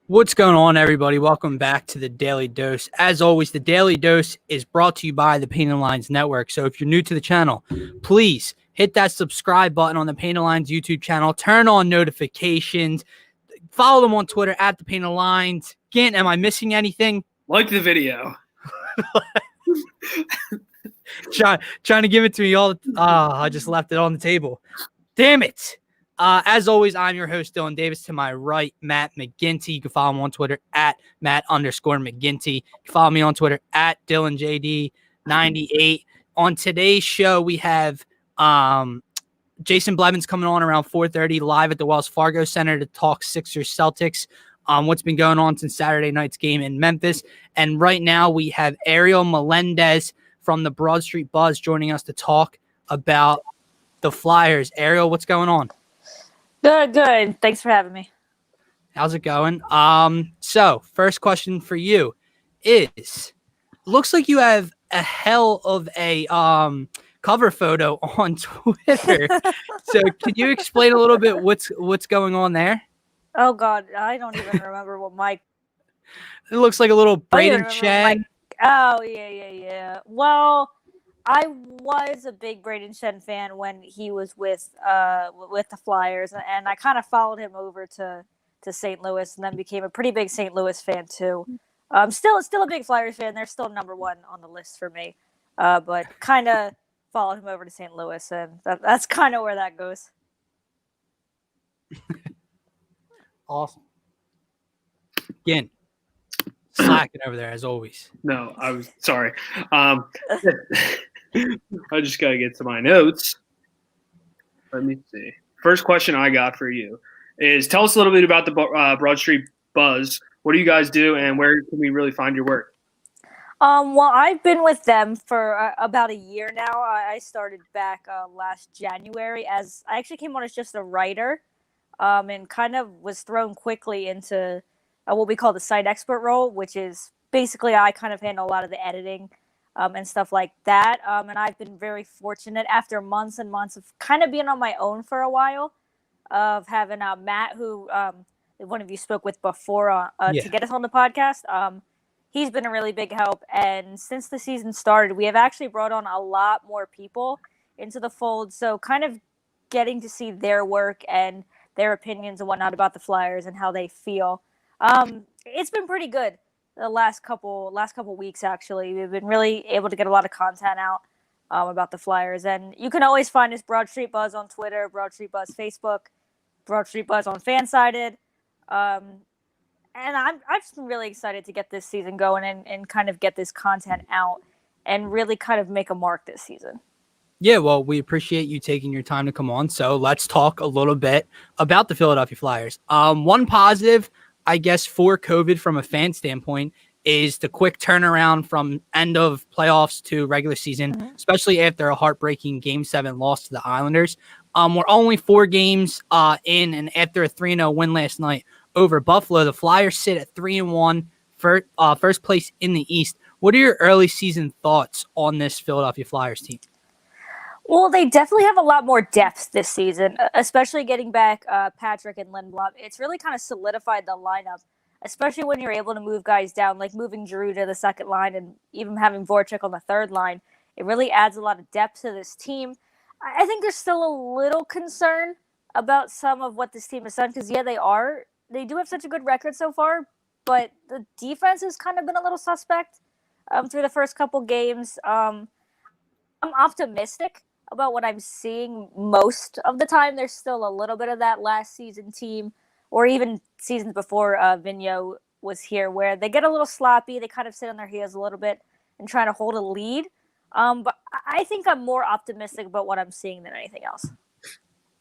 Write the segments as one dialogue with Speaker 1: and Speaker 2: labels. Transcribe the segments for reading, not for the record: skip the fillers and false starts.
Speaker 1: What's going on, everybody? Welcome back to the Daily Dose. As always, the Daily Dose is brought to you by the Painted Lines Network. So if you're new to the channel, please hit that subscribe button on the Painted Lines YouTube channel. Turn on notifications. Follow them on Twitter at the Painted Lines. Gant, am I missing anything?
Speaker 2: Like the video.
Speaker 1: Trying to give it to me all. I just left it on the table. Damn it. As always, I'm your host, Dylan Davis. To my right, Matt McGinty. You can follow him on Twitter at Matt_McGinty. You can follow me on Twitter at DylanJD98. On today's show, we have Jason Blevins coming on around 4:30 live at the Wells Fargo Center to talk Sixers Celtics. What's been going on since Saturday night's game in Memphis. And right now we have Ariel Melendez from the Broad Street Buzz joining us to talk about the Flyers. Ariel, what's going on?
Speaker 3: Good. Thanks for having me.
Speaker 1: How's it going? So first question for you is, looks like you have a hell of a cover photo on Twitter. So can you explain a little bit what's going on there?
Speaker 3: Oh God, I don't even remember what my.
Speaker 1: It looks like a little Braden Shen.
Speaker 3: Oh yeah. Well, I was a big Braden Shen fan when he was with the Flyers, and I kind of followed him over to St. Louis, and then became a pretty big St. Louis fan too. Still a big Flyers fan. They're still number one on the list for me, but kind of followed him over to St. Louis, and that's kind of where that goes.
Speaker 1: Awesome. Again, slacking over there as always.
Speaker 2: No, I was sorry. I just got to get to my notes. Let me see. First question I got for you is, tell us a little bit about the Broad Street Buzz. What do you guys do, and where can we really find your work?
Speaker 3: Well, I've been with them for about a year now. I started back last January as I actually came on as just a writer. And kind of was thrown quickly into what we call the site expert role, which is basically I kind of handle a lot of the editing and stuff like that. And I've been very fortunate after months and months of kind of being on my own for a while, of having Matt, who one of you spoke with before to get us on the podcast. He's been a really big help. And since the season started, we have actually brought on a lot more people into the fold. So kind of getting to see their work and their opinions and whatnot about the Flyers and how they feel. It's been pretty good the last couple weeks, actually. We've been really able to get a lot of content out about the Flyers. And you can always find us Broad Street Buzz on Twitter, Broad Street Buzz Facebook, Broad Street Buzz on Fansided. And I'm just really excited to get this season going and kind of get this content out and really kind of make a mark this season.
Speaker 1: Yeah, well, we appreciate you taking your time to come on. So let's talk a little bit about the Philadelphia Flyers. One positive, I guess, for COVID from a fan standpoint is the quick turnaround from end of playoffs to regular season, especially after a heartbreaking Game 7 loss to the Islanders. We're only 4 games in, and after a 3-0 win last night over Buffalo, the Flyers sit at 3-1, first place in the East. What are your early season thoughts on this Philadelphia Flyers team?
Speaker 3: Well, they definitely have a lot more depth this season, especially getting back Patrick and Lindblom. It's really kind of solidified the lineup, especially when you're able to move guys down, like moving Drew to the second line and even having Voracek on the third line. It really adds a lot of depth to this team. I think there's still a little concern about some of what this team has done because, they do have such a good record so far, but the defense has kind of been a little suspect through the first couple games. I'm optimistic about what I'm seeing most of the time. There's still a little bit of that last season team, or even seasons before Vigneault was here, where they get a little sloppy. They kind of sit on their heels a little bit and try to hold a lead. But I think I'm more optimistic about what I'm seeing than anything else.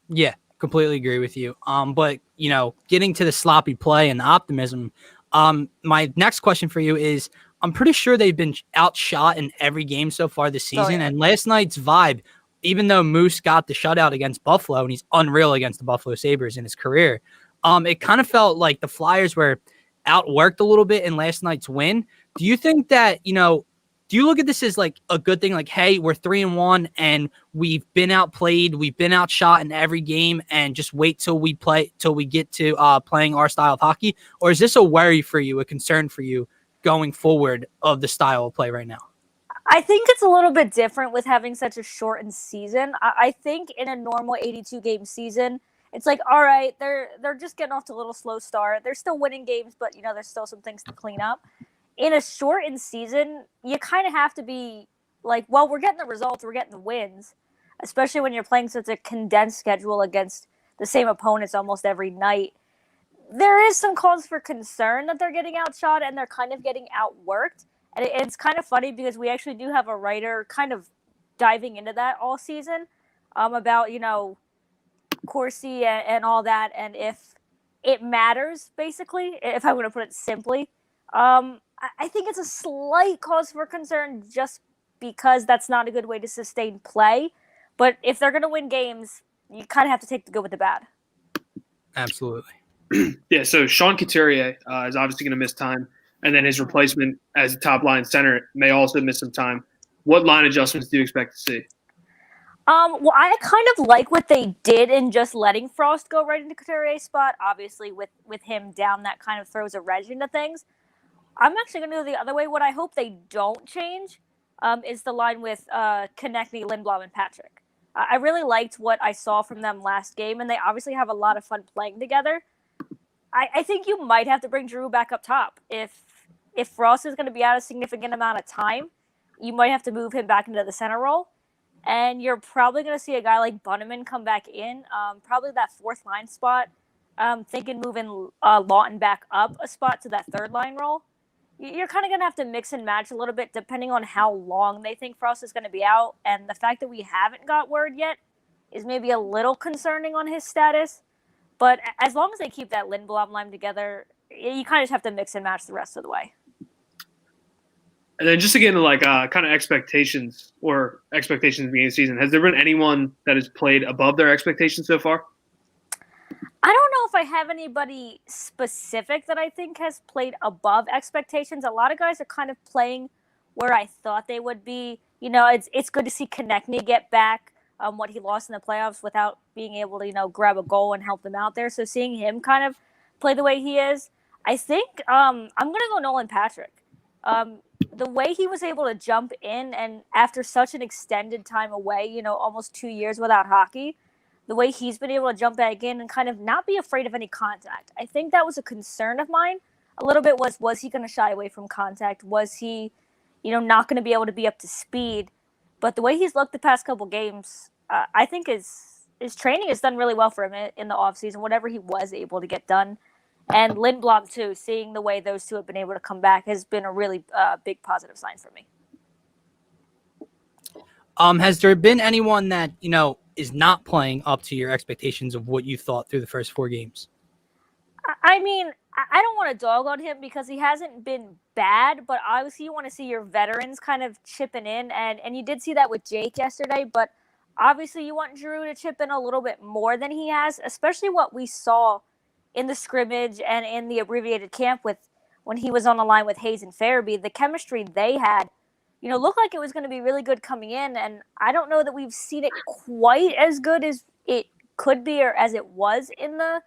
Speaker 1: Yeah, completely agree with you. But, getting to the sloppy play and the optimism, my next question for you is, I'm pretty sure they've been outshot in every game so far this season. Oh, yeah. And last night's vibe, even though Moose got the shutout against Buffalo and he's unreal against the Buffalo Sabres in his career, it kind of felt like the Flyers were outworked a little bit in last night's win. Do you think that, do you look at this as like a good thing? Like, hey, we're 3-1 and we've been outplayed, we've been outshot in every game, and just wait till we get to playing our style of hockey? Or is this a worry for you, a concern for you going forward of the style of play right now?
Speaker 3: I think it's a little bit different with having such a shortened season. I think in a normal 82 game season, it's like, all right, they're just getting off to a little slow start. They're still winning games, but there's still some things to clean up. In a shortened season, you kind of have to be like, well, we're getting the results, we're getting the wins, especially when you're playing such a condensed schedule against the same opponents almost every night. There is some cause for concern that they're getting outshot and they're kind of getting outworked. And it's kind of funny because we actually do have a writer kind of diving into that all season about, Corsi and all that. And if it matters, basically, if I want to put it simply, I think it's a slight cause for concern just because that's not a good way to sustain play. But if they're going to win games, you kind of have to take the good with the bad.
Speaker 1: Absolutely.
Speaker 2: Yeah, so Sean Couturier is obviously going to miss time, and then his replacement as a top-line center may also miss some time. What line adjustments do you expect to see?
Speaker 3: Well, I kind of like what they did in just letting Frost go right into Couturier's spot. Obviously, with him down, that kind of throws a wedge into things. I'm actually going to go the other way. What I hope they don't change is the line with Konechny, Lindblom, and Patrick. I really liked what I saw from them last game, and they obviously have a lot of fun playing together. I think you might have to bring Drew back up top. If Frost is going to be out a significant amount of time, you might have to move him back into the center role. And you're probably going to see a guy like Bunneman come back in, probably that fourth line spot. Thinking moving Lawton back up a spot to that third line role. You're kind of going to have to mix and match a little bit depending on how long they think Frost is going to be out. And the fact that we haven't got word yet is maybe a little concerning on his status. But as long as they keep that Lindblom line together, you kind of just have to mix and match the rest of the way.
Speaker 2: And then just again, like kind of expectations at the beginning of the season, has there been anyone that has played above their expectations so far?
Speaker 3: I don't know if I have anybody specific that I think has played above expectations. A lot of guys are kind of playing where I thought they would be. It's good to see Konechny get back what he lost in the playoffs without being able to, grab a goal and help them out there. So seeing him kind of play the way he is, I think I'm going to go Nolan Patrick. The way he was able to jump in and after such an extended time away, almost 2 years without hockey, the way he's been able to jump back in and kind of not be afraid of any contact. I think that was a concern of mine a little bit was he going to shy away from contact? Was he, not going to be able to be up to speed? But the way he's looked the past couple games, I think his training has done really well for him in the offseason, whatever he was able to get done. And Lindblom, too, seeing the way those two have been able to come back has been a really big positive sign for me.
Speaker 1: Has there been anyone that, is not playing up to your expectations of what you thought through the first 4 games?
Speaker 3: I mean, I don't want to dog on him because he hasn't been bad, but obviously you want to see your veterans kind of chipping in, and you did see that with Jake yesterday, but obviously you want Drew to chip in a little bit more than he has, especially what we saw in the scrimmage and in the abbreviated camp with when he was on the line with Hayes and Farabee. The chemistry they had, looked like it was going to be really good coming in, and I don't know that we've seen it quite as good as it could be or as it was in the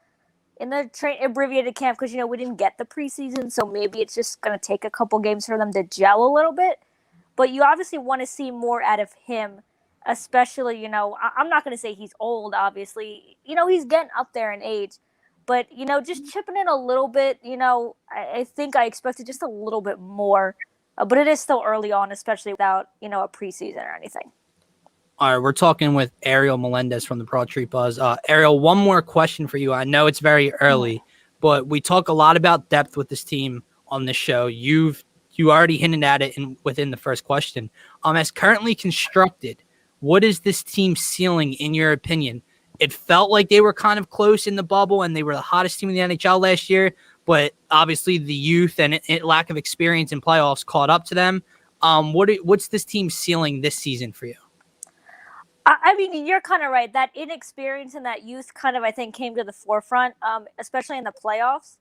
Speaker 3: abbreviated camp because, we didn't get the preseason, so maybe it's just going to take a couple games for them to gel a little bit. But you obviously want to see more out of him, especially, I'm not going to say he's old, obviously. He's getting up there in age. But, just chipping in a little bit, I think I expected just a little bit more. But it is still early on, especially without, a preseason or anything.
Speaker 1: All right, we're talking with Ariel Melendez from the Broad Street Buzz. Ariel, one more question for you. I know it's very early, but we talk a lot about depth with this team on this show. You already hinted at it within the first question. As currently constructed, what is this team ceiling in your opinion? It felt like they were kind of close in the bubble and they were the hottest team in the NHL last year, but obviously the youth and lack of experience in playoffs caught up to them. What's this team ceiling this season for you?
Speaker 3: I mean, you're kind of right. That inexperience and that youth kind of, I think, came to the forefront, especially in the playoffs.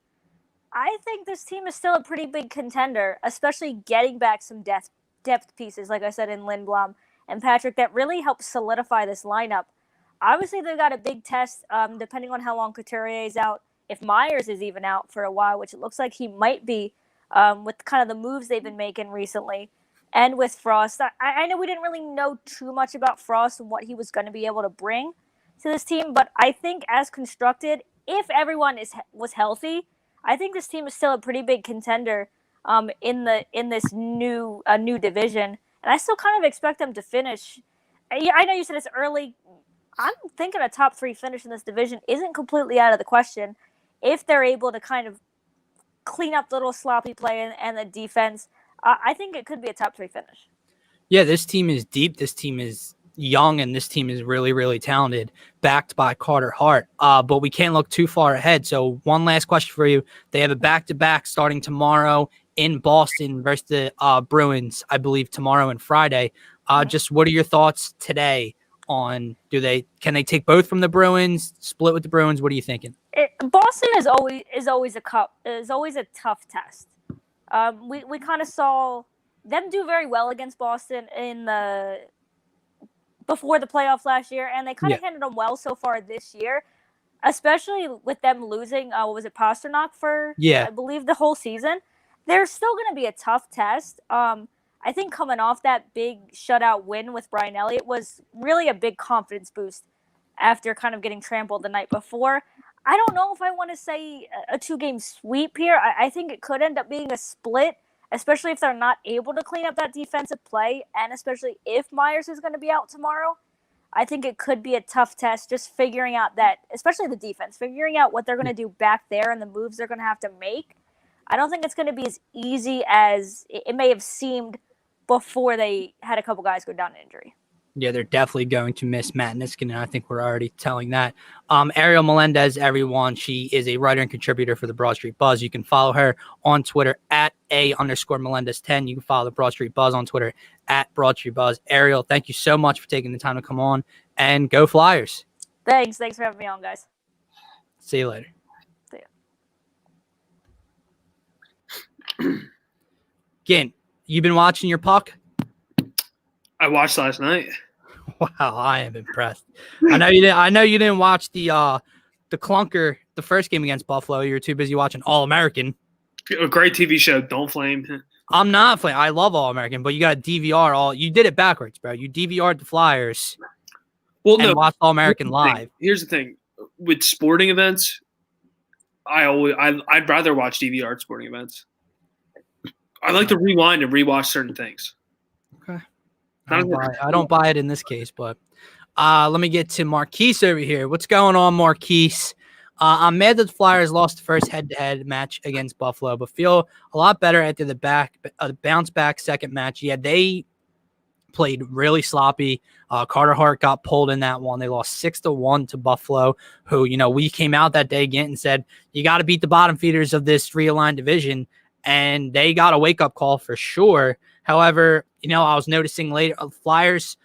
Speaker 3: I think this team is still a pretty big contender, especially getting back some depth depth pieces, like I said, in Lindblom and Patrick, that really help solidify this lineup. Obviously, they've got a big test, depending on how long Couturier is out. If Myers is even out for a while, which it looks like he might be, with kind of the moves they've been making recently, and with Frost. I know we didn't really know too much about Frost and what he was going to be able to bring to this team, but I think as constructed, if everyone was healthy, I think this team is still a pretty big contender in this new division, and I still kind of expect them to finish. I know you said it's early. I'm thinking a top 3 finish in this division isn't completely out of the question if they're able to kind of clean up the little sloppy play and the defense. I think it could be a top 3 finish.
Speaker 1: Yeah, this team is deep. This team is young, and this team is really, really talented, backed by Carter Hart. But we can't look too far ahead. So one last question for you. They have a back-to-back starting tomorrow in Boston versus the Bruins, I believe, tomorrow and Friday. Just what are your thoughts today on can they take both from the Bruins, split with the Bruins? What are you thinking?
Speaker 3: Boston is always a tough test. We kind of saw them do very well against Boston before the playoffs last year, and they kind of handled them well so far this year, especially with them losing, Pasternak for, I believe, the whole season. They're still going to be a tough test. I think coming off that big shutout win with Brian Elliott was really a big confidence boost after kind of getting trampled the night before. I don't know if I want to say a 2-game sweep here. I think it could end up being a split, especially if they're not able to clean up that defensive play, and especially if Myers is going to be out tomorrow. I think it could be a tough test, just figuring out that, especially the defense, figuring out what they're going to do back there and the moves they're going to have to make. I don't think it's going to be as easy as it may have seemed before they had a couple guys go down to injury.
Speaker 1: Yeah, they're definitely going to miss Matt Niskanen, and I think we're already telling that. Ariel Melendez, everyone, she is a writer and contributor for the Broad Street Buzz. You can follow her on Twitter at @A_Melendez10. You can follow the Broad Street Buzz on Twitter at Broad Street Buzz. Ariel, thank you so much for taking the time to come on, and go Flyers.
Speaker 3: Thanks for having me on, guys.
Speaker 1: See you later.
Speaker 3: See ya.
Speaker 1: Gint, you been watching your puck?
Speaker 2: I watched last night.
Speaker 1: Wow, I am impressed. I know you didn't watch the clunker, the first game against Buffalo. You were too busy watching All American.
Speaker 2: A great TV show. Don't flame.
Speaker 1: I'm not flaming. I love All American, but you got to DVR all. You did it backwards, bro. You DVR'd the Flyers. And watched All American live.
Speaker 2: Here's the thing with sporting events. I'd rather watch DVR sporting events. I like to rewind and rewatch certain things.
Speaker 1: Okay. I don't buy it in this case, but let me get to Marquise over here. What's going on, Marquise? I'm mad that the Flyers lost the first head-to-head match against Buffalo, but feel a lot better after the bounce-back second match. Yeah, they played really sloppy. Carter Hart got pulled in that one. They lost 6-1 to Buffalo, who, we came out that day again and said, you got to beat the bottom feeders of this realigned division, and they got a wake-up call for sure. However, I was noticing later, Flyers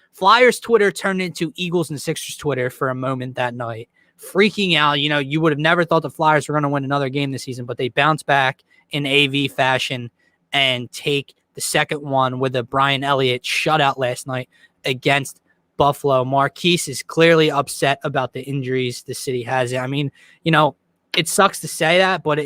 Speaker 1: Twitter turned into Eagles and Sixers Twitter for a moment that night, freaking out. You would have never thought the Flyers were going to win another game this season, but they bounce back in AV fashion and take the second one with a Brian Elliott shutout last night against Buffalo. Marquise is clearly upset about the injuries the city has. I mean, it sucks to say that, but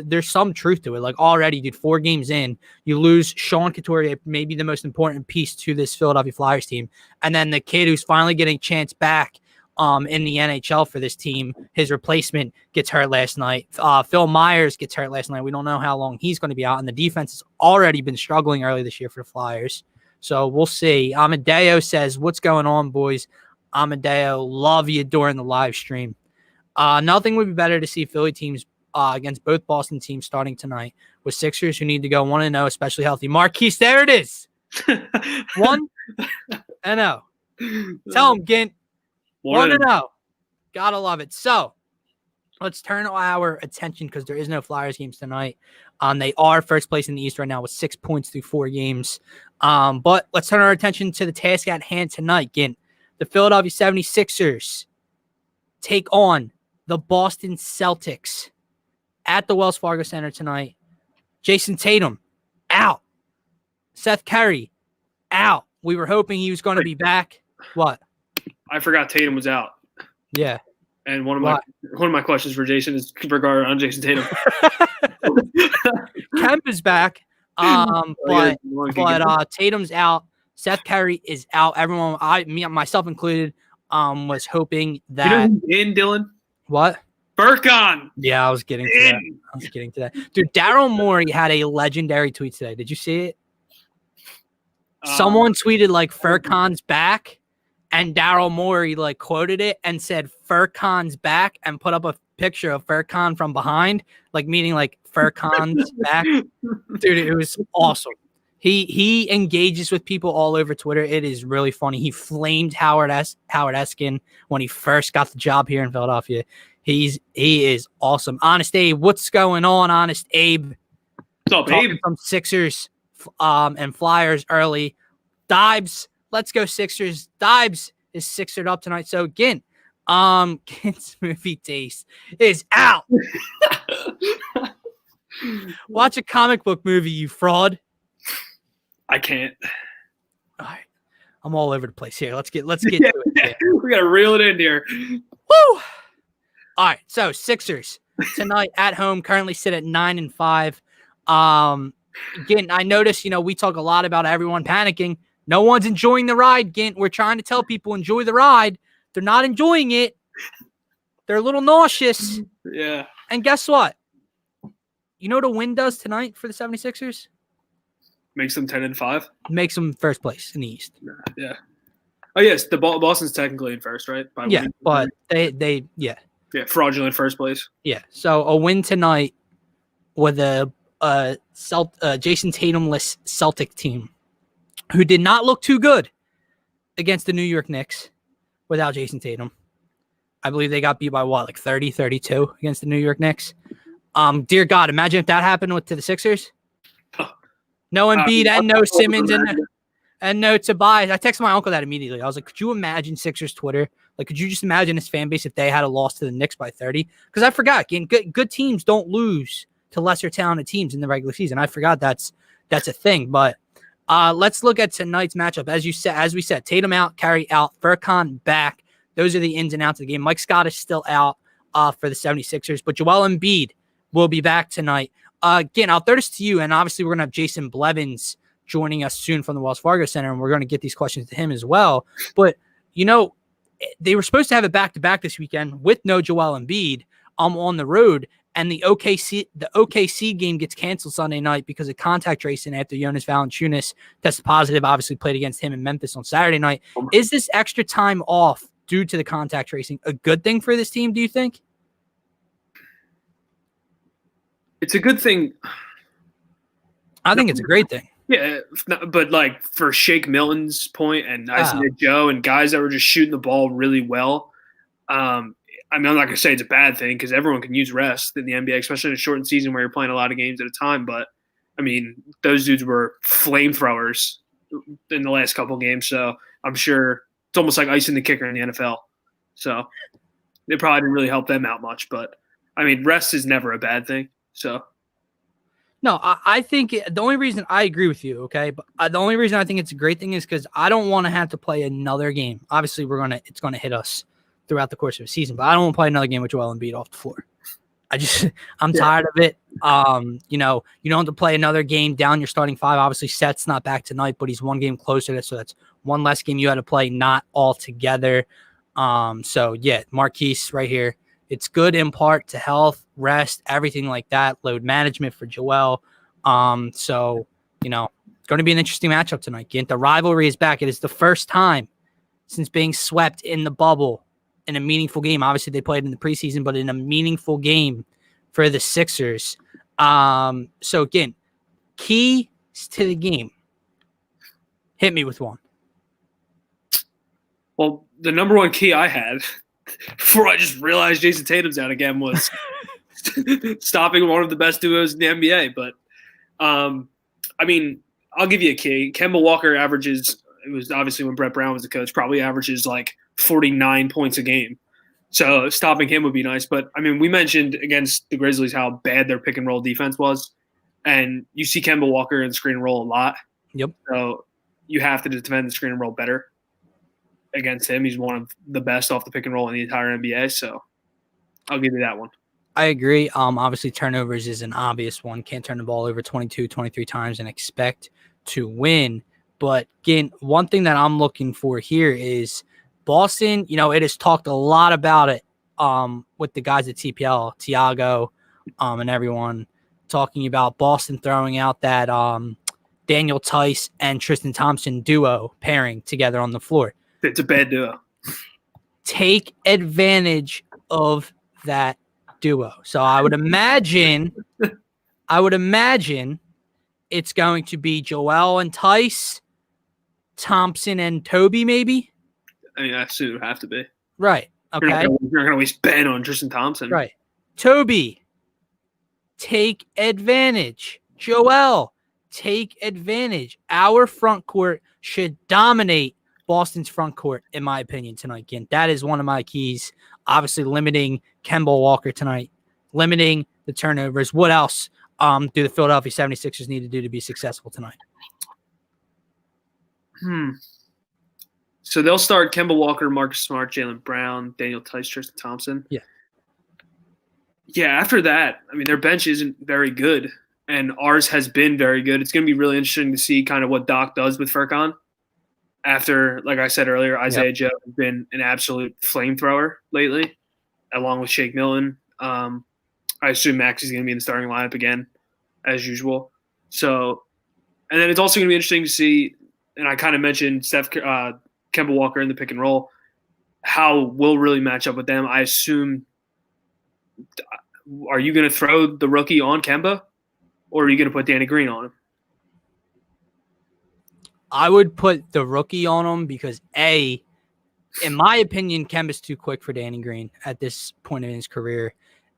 Speaker 1: there's some truth to it. Like already, dude, 4 games in, you lose Sean Couturier, maybe the most important piece to this Philadelphia Flyers team. And then the kid who's finally getting a chance back in the NHL for this team, his replacement gets hurt last night. Phil Myers gets hurt last night. We don't know how long he's going to be out. And the defense has already been struggling early this year for the Flyers. So we'll see. Amadeo says, what's going on, boys? Amadeo, love you during the live stream. Nothing would be better to see Philly teams against both Boston teams starting tonight with Sixers who need to go 1-0, especially healthy. Marquise, there it is. 1-0. Tell him, Gint. 1-0. Gotta love it. So let's turn our attention because there is no Flyers games tonight. They are first place in the East right now with 6 points through 4 games. But let's turn our attention to the task at hand tonight, Gint. The Philadelphia 76ers take on the Boston Celtics at the Wells Fargo Center tonight. Jason Tatum, out. Seth Curry, out. We were hoping he was going to be back. What?
Speaker 2: I forgot Tatum was out.
Speaker 1: Yeah.
Speaker 2: And one of my questions for Jason is regarding on Jason Tatum.
Speaker 1: Kemp is back. But Tatum's out. Seth Curry is out. Everyone, myself included, was hoping that.
Speaker 2: You know who's in, Dylan?
Speaker 1: What?
Speaker 2: Furkan.
Speaker 1: Yeah, I was getting to that. Dude, Daryl Morey had a legendary tweet today. Did you see it? Someone tweeted like Furkan's back, and Daryl Morey like quoted it and said Furkan's back and put up a picture of Furkan from behind, like meaning like Furkan's back. Dude, it was awesome. He engages with people all over Twitter. It is really funny. He flamed Howard Eskin when he first got the job here in Philadelphia. He is awesome. Honest Abe, what's going on, Honest Abe?
Speaker 2: What's up, Abe?
Speaker 1: From Sixers and Flyers early. Dibes, let's go Sixers. Dibes is Sixered up tonight. So again, Kent's movie taste is out. Watch a comic book movie, you fraud.
Speaker 2: I can't.
Speaker 1: All right. I'm all over the place here. Let's get to it.
Speaker 2: We gotta reel it in here.
Speaker 1: Woo! All right. So Sixers tonight at home currently sit at 9-5. Again, I noticed, we talk a lot about everyone panicking. No one's enjoying the ride, Gint. We're trying to tell people enjoy the ride. They're not enjoying it. They're a little nauseous.
Speaker 2: Yeah.
Speaker 1: And guess what? You know what a win does tonight for the 76ers?
Speaker 2: Makes them 10-5.
Speaker 1: Makes them first place in the East.
Speaker 2: Yeah. Oh yes, the Boston's technically in first, right?
Speaker 1: Yeah, but they
Speaker 2: fraudulent first place.
Speaker 1: Yeah. So a win tonight with a Jason Tatum-less Celtic team who did not look too good against the New York Knicks without Jason Tatum. I believe they got beat by what, like 30, 32 against the New York Knicks. Dear God, imagine if that happened to the Sixers. No Embiid and no Simmons and no Tobias. I texted my uncle that immediately. I was like, could you imagine Sixers Twitter? Like, could you just imagine his fan base if they had a loss to the Knicks by 30? Because I forgot, again, good teams don't lose to lesser talented teams in the regular season. I forgot that's a thing. But let's look at tonight's matchup. As we said, Tatum out, Curry out, Furkan back. Those are the ins and outs of the game. Mike Scott is still out for the 76ers, but Joel Embiid will be back tonight. Again, I'll throw this to you, and obviously we're going to have Jason Blevins joining us soon from the Wells Fargo Center, and we're going to get these questions to him as well. But, they were supposed to have it back-to-back this weekend with no Joel Embiid on the road, and the OKC game gets canceled Sunday night because of contact tracing after Jonas Valanciunas tested positive, obviously played against him in Memphis on Saturday night. Is this extra time off due to the contact tracing a good thing for this team, do you think?
Speaker 2: It's a good thing.
Speaker 1: I think it's a great thing.
Speaker 2: Yeah, but like for Shake Milton's point and Isaiah Joe and guys that were just shooting the ball really well, I'm not going to say it's a bad thing because everyone can use rest in the NBA, especially in a shortened season where you're playing a lot of games at a time. But, those dudes were flamethrowers in the last couple games, so I'm sure it's almost like icing the kicker in the NFL. So it probably didn't really help them out much. But, rest is never a bad thing. So,
Speaker 1: no, I think the only reason I agree with you, okay, but the only reason I think it's a great thing is because I don't want to have to play another game. Obviously, it's going to hit us throughout the course of the season, but I don't want to play another game with Joel Embiid off the floor. I'm tired of it. You don't have to play another game down your starting five. Obviously, Seth's not back tonight, but he's one game closer, so that's one less game you had to play, not all together. So yeah, Marquise right here. It's good in part to health, rest, everything like that, load management for Joel. So, it's going to be an interesting matchup tonight. Gint. The rivalry is back. It is the first time since being swept in the bubble in a meaningful game. Obviously, they played in the preseason, but in a meaningful game for the Sixers. So, again, keys to the game. Hit me with one.
Speaker 2: Well, the number one key I had before I just realized Jason Tatum's out again was stopping one of the best duos in the NBA. But, I'll give you a key. Kemba Walker averages, it was obviously when Brett Brown was the coach, probably averages like 49 points a game. So stopping him would be nice. But, we mentioned against the Grizzlies how bad their pick-and-roll defense was. And you see Kemba Walker in screen roll a lot.
Speaker 1: Yep.
Speaker 2: So you have to defend the screen and roll better against him. He's one of the best off the pick and roll in the entire NBA, so I'll give you that one.
Speaker 1: I agree. Obviously, turnovers is an obvious one. Can't turn the ball over 22, 23 times and expect to win. But again, one thing that I'm looking for here is Boston. It has talked a lot about it with the guys at TPL, Tiago, and everyone talking about Boston throwing out that Daniel Tice and Tristan Thompson duo pairing together on the floor.
Speaker 2: It's a bad duo.
Speaker 1: Take advantage of that duo. So I would imagine it's going to be Joel and Tice, Thompson and Toby, maybe.
Speaker 2: I mean, that's who it would have to be.
Speaker 1: Right. Okay.
Speaker 2: You're not going to waste Ben on Tristan Thompson.
Speaker 1: Right. Toby, take advantage. Joel, take advantage. Our front court should dominate Boston's front court, in my opinion, tonight. Again, that is one of my keys. Obviously, limiting Kemba Walker tonight, limiting the turnovers. What else do the Philadelphia 76ers need to do to be successful tonight?
Speaker 2: So they'll start Kemba Walker, Marcus Smart, Jaylen Brown, Daniel Tice, Tristan Thompson.
Speaker 1: Yeah.
Speaker 2: Yeah, after that, I mean, their bench isn't very good, and ours has been very good. It's going to be really interesting to see kind of what Doc does with Furkan. After, like I said earlier, Isaiah Joe has been an absolute flamethrower lately, along with Shake Milton. I assume Max is going to be in the starting lineup again, as usual. So, and then it's also going to be interesting to see, and I kind of mentioned Kemba Walker in the pick and roll, how we'll really match up with them. I assume, are you going to throw the rookie on Kemba, or are you going to put Danny Green on him?
Speaker 1: I would put the rookie on him because, A, in my opinion, Kemba's too quick for Danny Green at this point in his career.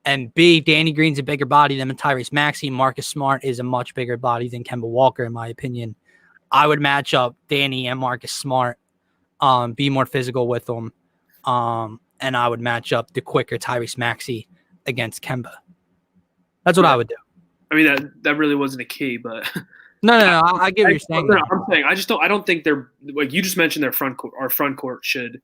Speaker 1: And B, Danny Green's a bigger body than Tyrese Maxey. Marcus Smart is a much bigger body than Kemba Walker, in my opinion. I would match up Danny and Marcus Smart, be more physical with them, and I would match up the quicker Tyrese Maxey against Kemba. That's what I would do.
Speaker 2: I mean, that really wasn't a key, but
Speaker 1: no. I get what you're saying.
Speaker 2: I'm saying I don't think they're, like you just mentioned, their front court. Our front court should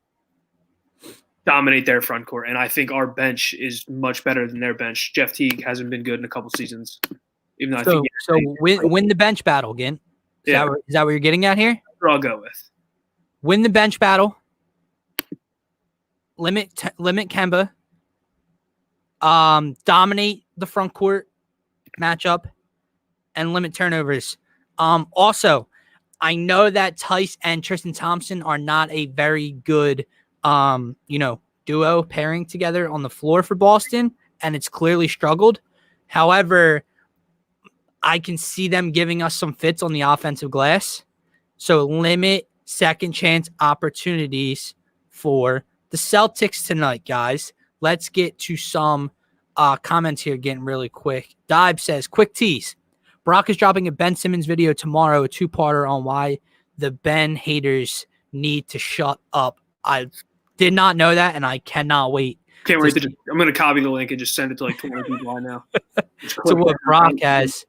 Speaker 2: dominate their front court, and I think our bench is much better than their bench. Jeff Teague hasn't been good in a couple seasons, even though I think
Speaker 1: win the bench battle, Gint. Is that what you're getting at here?
Speaker 2: That's what I'll go with.
Speaker 1: Win the bench battle. Limit Kemba. Dominate the front court matchup, and limit turnovers. Also, I know that Tice and Tristan Thompson are not a very good, duo pairing together on the floor for Boston, and it's clearly struggled. However, I can see them giving us some fits on the offensive glass. So limit second chance opportunities for the Celtics tonight, guys. Let's get to some comments here getting really quick. Dibe says, quick tease. Brock is dropping a Ben Simmons video tomorrow, a two-parter on why the Ben haters need to shut up. I did not know that, and I cannot wait.
Speaker 2: Can't wait. I'm going to copy the link and just send it to like 20 people I know.
Speaker 1: So what Brock has.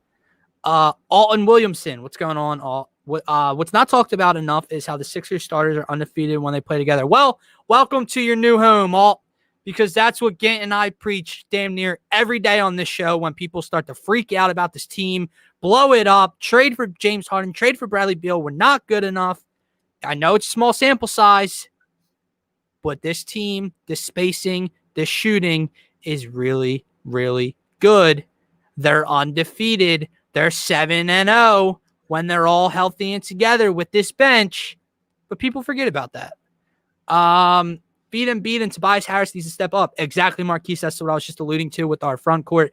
Speaker 1: Alton Williamson, what's going on, Alt? What's not talked about enough is how the Sixers starters are undefeated when they play together. Well, welcome to your new home, Alt, because that's what Gant and I preach damn near every day on this show when people start to freak out about this team, blow it up, trade for James Harden, trade for Bradley Beal. We're not good enough. I know it's a small sample size, but this team, this spacing, this shooting is really, really good. They're undefeated. They're 7-0 when they're all healthy and together with this bench, but people forget about that. Beat Embiid and Tobias Harris needs to step up. Exactly, Marquise. That's what I was just alluding to with our front court.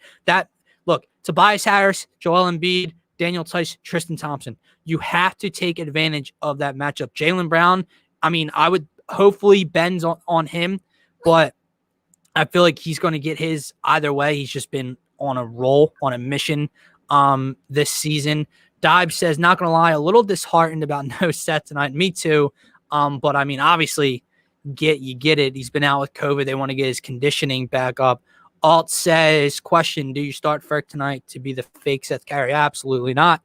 Speaker 1: Look, Tobias Harris, Joel Embiid, Daniel Tice, Tristan Thompson. You have to take advantage of that matchup. Jaylen Brown, I mean, I would hopefully Ben's on him, but I feel like he's going to get his either way. He's just been on a roll, on a mission this season. Dibe says, not going to lie, a little disheartened about no set tonight. Me too. But I mean, obviously, you get it. He's been out with COVID. They want to get his conditioning back up. Alt says, question, do you start Ferk tonight to be the fake Seth Curry? Absolutely not.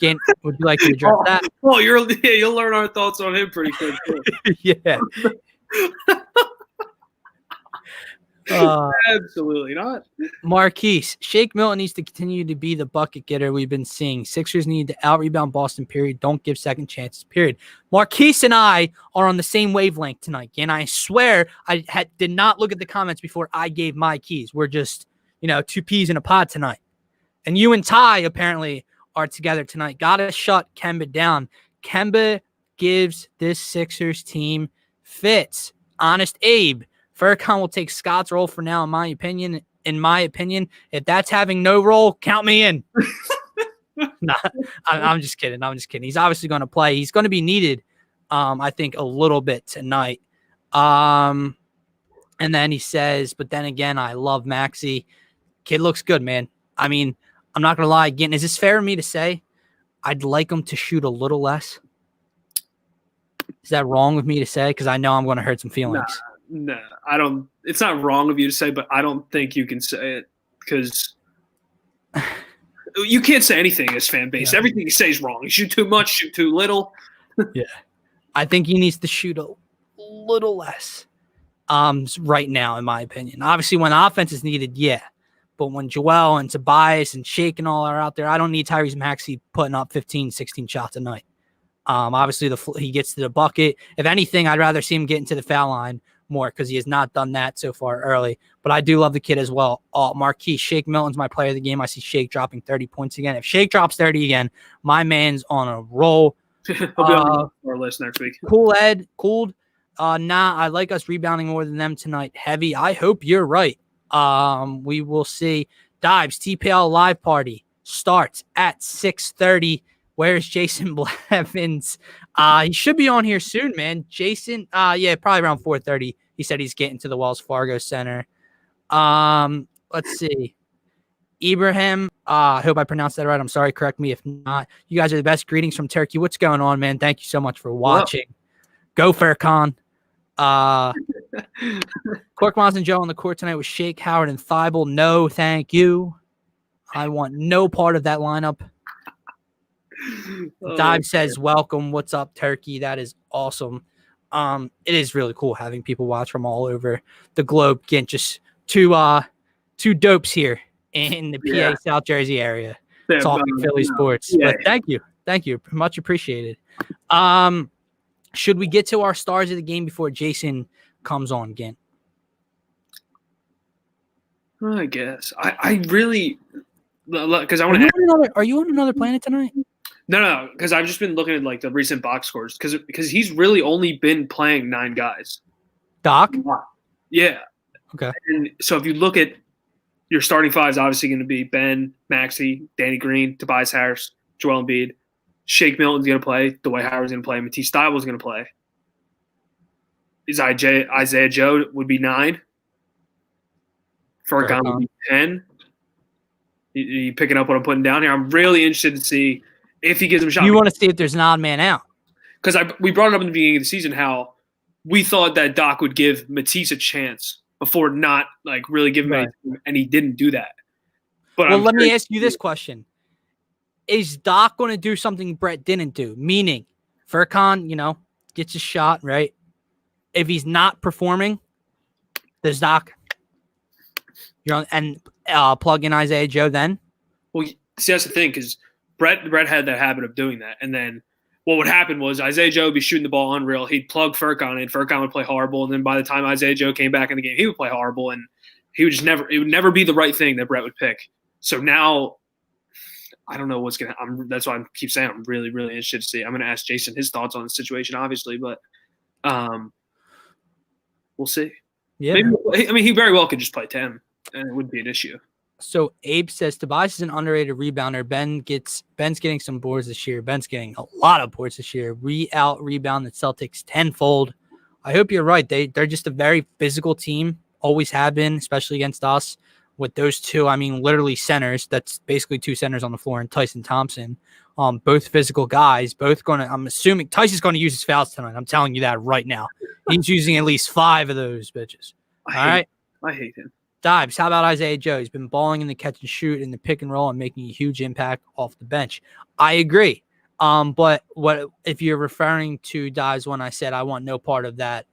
Speaker 1: Gant, would you like to address that?
Speaker 2: Oh, you'll learn our thoughts on him pretty quick.
Speaker 1: Yeah.
Speaker 2: Absolutely not.
Speaker 1: Marquise, Shake Milton needs to continue to be the bucket getter we've been seeing. Sixers need to out-rebound Boston, period. Don't give second chances, period. Marquise and I are on the same wavelength tonight, and I swear I did not look at the comments before I gave my keys. We're just, two peas in a pod tonight. And you and Ty apparently are together tonight. Gotta shut Kemba down. Kemba gives this Sixers team fits. Honest Abe. Furkan will take Scott's role for now, in my opinion. If that's having no role, count me in. Nah, I'm just kidding. He's obviously going to play. He's going to be needed, I think, a little bit tonight. And then he says, but then again, I love Maxey. Kid looks good, man. I mean, I'm not going to lie. Again, is this fair of me to say? I'd like him to shoot a little less. Is that wrong of me to say? Because I know I'm going to hurt some feelings.
Speaker 2: No, I don't. It's not wrong of you to say, but I don't think you can say it because you can't say anything as fan base. Yeah. Everything you say is wrong. You shoot too much, shoot too little.
Speaker 1: Yeah, I think he needs to shoot a little less. Right now, in my opinion. Obviously, when offense is needed, yeah. But when Joel and Tobias and Shake and all are out there, I don't need Tyrese Maxey putting up 15, 16 shots a night. Obviously, he gets to the bucket. If anything, I'd rather see him get into the foul line more because he has not done that so far early. But I do love the kid as well. Marquis, Shake Milton's my player of the game. I see Shake dropping 30 points again. If Shake drops 30 again, my man's on a roll.
Speaker 2: He'll be on our list next week.
Speaker 1: Cooled. I like us rebounding more than them tonight. Heavy. I hope you're right. We will see. Dives, TPL live party starts at 6:30. Where's Jason Blevins? He should be on here soon, man. Jason, probably around 4:30. He said he's getting to the Wells Fargo Center. Let's see. Ibrahim, I hope I pronounced that right. I'm sorry. Correct me if not. You guys are the best. Greetings from Turkey. What's going on, man? Thank you so much for watching. Go Furkan. Korkmaz and Joe on the court tonight with Shake, Howard, and Thibault. No, thank you. I want no part of that lineup. Dive says, welcome. What's up, Turkey? That is awesome. It is really cool having people watch from all over the globe. Again, just two dopes here in the PA South Jersey area talking Philly sports. Yeah. But thank you. Much appreciated. Should we get to our stars of the game before Jason comes on again?
Speaker 2: I guess. I really because I want to.
Speaker 1: Are you on another planet tonight?
Speaker 2: No, because I've just been looking at like the recent box scores because he's really only been playing 9 guys.
Speaker 1: Doc?
Speaker 2: Yeah.
Speaker 1: Okay.
Speaker 2: And so if you look at your starting five is obviously going to be Ben, Maxey, Danny Green, Tobias Harris, Joel Embiid. Shake Milton's going to play. Dwight Howard's going to play. Matisse Thybulle's going to play. Isaiah Joe would be 9. Furkan would be 10. You picking up what I'm putting down here? I'm really interested to see if he gives him a shot.
Speaker 1: You want to see if there's an odd man out.
Speaker 2: Because we brought it up in the beginning of the season how we thought that Doc would give Matisse a chance before not like really giving him anything, and he didn't do that. But
Speaker 1: let me ask you this question. Is Doc going to do something Brett didn't do? Meaning, Furkan, gets a shot, right? If he's not performing, does Doc plug in Isaiah Joe then?
Speaker 2: Well, see, that's the thing, because Brett had that habit of doing that. And then what would happen was Isaiah Joe would be shooting the ball unreal. He'd plug Furkan in. Furkan would play horrible. And then by the time Isaiah Joe came back in the game, he would play horrible. And it would never be the right thing that Brett would pick. So now I don't know what's going to – that's why I keep saying I'm really, really interested to see. I'm going to ask Jason his thoughts on the situation, obviously, but we'll see.
Speaker 1: Yeah.
Speaker 2: Maybe, he very well could just play 10, and it wouldn't be an issue.
Speaker 1: So Abe says Tobias is an underrated rebounder. Ben's getting some boards this year. Ben's getting a lot of boards this year. Rebound the Celtics tenfold. I hope you're right. They're just a very physical team. Always have been, especially against us. With those two, literally centers. That's basically 2 centers on the floor, and Tyson Thompson. Both physical guys. I'm assuming Tyson's going to use his fouls tonight. I'm telling you that right now. He's using at least 5 of those bitches. All right.
Speaker 2: I hate him.
Speaker 1: Dives, how about Isaiah Joe? He's been balling in the catch and shoot in the pick and roll and making a huge impact off the bench. I agree. But what if you're referring to Dives when I said I want no part of that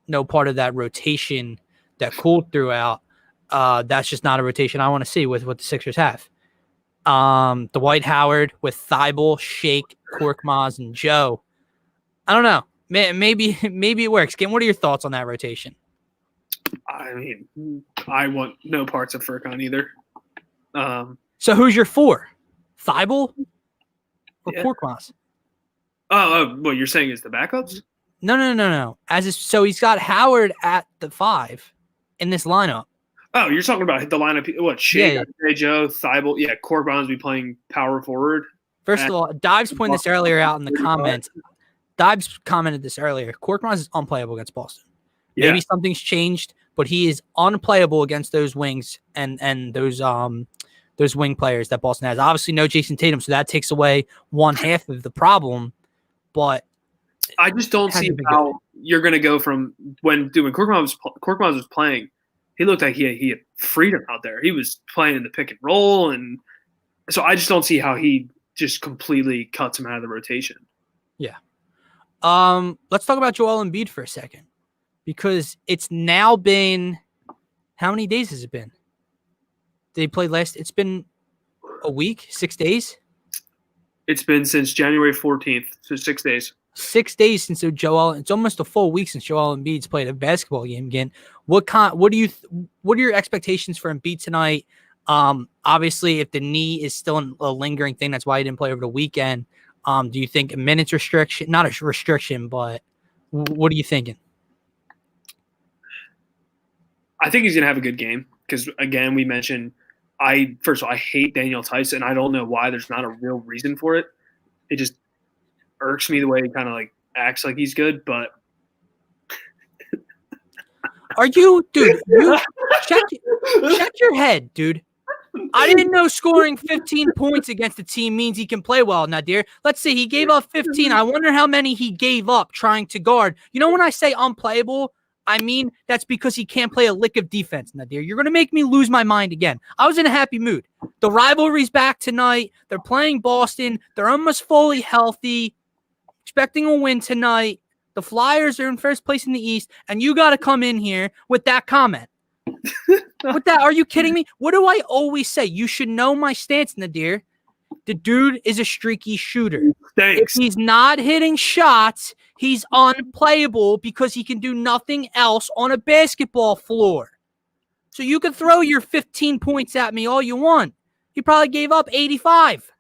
Speaker 1: rotation that cooled throughout, that's just not a rotation I want to see with what the Sixers have. Dwight Howard with Thibault, Shake, Korkmaz, and Joe. I don't know. Maybe it works. Kim, what are your thoughts on that rotation?
Speaker 2: I mean, I want no parts of Furkan either.
Speaker 1: So who's your 4? Thibault or Korkmaz?
Speaker 2: Oh, what you're saying is the backups?
Speaker 1: No. So he's got Howard at the 5 in this lineup.
Speaker 2: Oh, you're talking about the lineup. What, Shea, Joe, Thibault? Yeah, Korkmaz will be playing power forward.
Speaker 1: First of all, Dives pointed this earlier out in the comments. Dives commented this earlier. Korkmaz is unplayable against Boston.
Speaker 2: Yeah.
Speaker 1: Maybe something's changed, but he is unplayable against those wings and those wing players that Boston has. Obviously, no Jason Tatum, so that takes away one half of the problem. But
Speaker 2: I just don't see how you're going to go from when Korkmaz was playing. He looked like he had freedom out there. He was playing in the pick and roll, and so I just don't see how he just completely cuts him out of the rotation.
Speaker 1: Yeah. Let's talk about Joel Embiid for a second, because it's now been how many days has it been? Did he play last? It's been a week, 6 days.
Speaker 2: It's been since January 14th, so 6 days. 6
Speaker 1: days since it's almost a full week since Joel Embiid's played a basketball game again. What are your expectations for Embiid tonight? Obviously, if the knee is still a lingering thing, that's why he didn't play over the weekend. Do you think a minutes restriction, not a restriction, but what are you thinking?
Speaker 2: I think he's going to have a good game because, again, we mentioned first of all, I hate Daniel Tice, and I don't know why. There's not a real reason for it. It just irks me the way he kind of like acts like he's good, but
Speaker 1: are you, dude? Check your head, dude. I didn't know scoring 15 points against a team means he can play well. Now, dear, let's see. He gave up 15. I wonder how many he gave up trying to guard. You know, when I say unplayable, I mean that's because he can't play a lick of defense. Now, dear, you're going to make me lose my mind again. I was in a happy mood. The rivalry's back tonight. They're playing Boston. They're almost fully healthy. Expecting a win tonight. The Flyers are in first place in the East, and you got to come in here with that comment. With that, are you kidding me? What do I always say? You should know my stance, Nadir. The dude is a streaky shooter.
Speaker 2: Thanks.
Speaker 1: If he's not hitting shots, he's unplayable because he can do nothing else on a basketball floor. So you can throw your 15 points at me all you want. He probably gave up 85.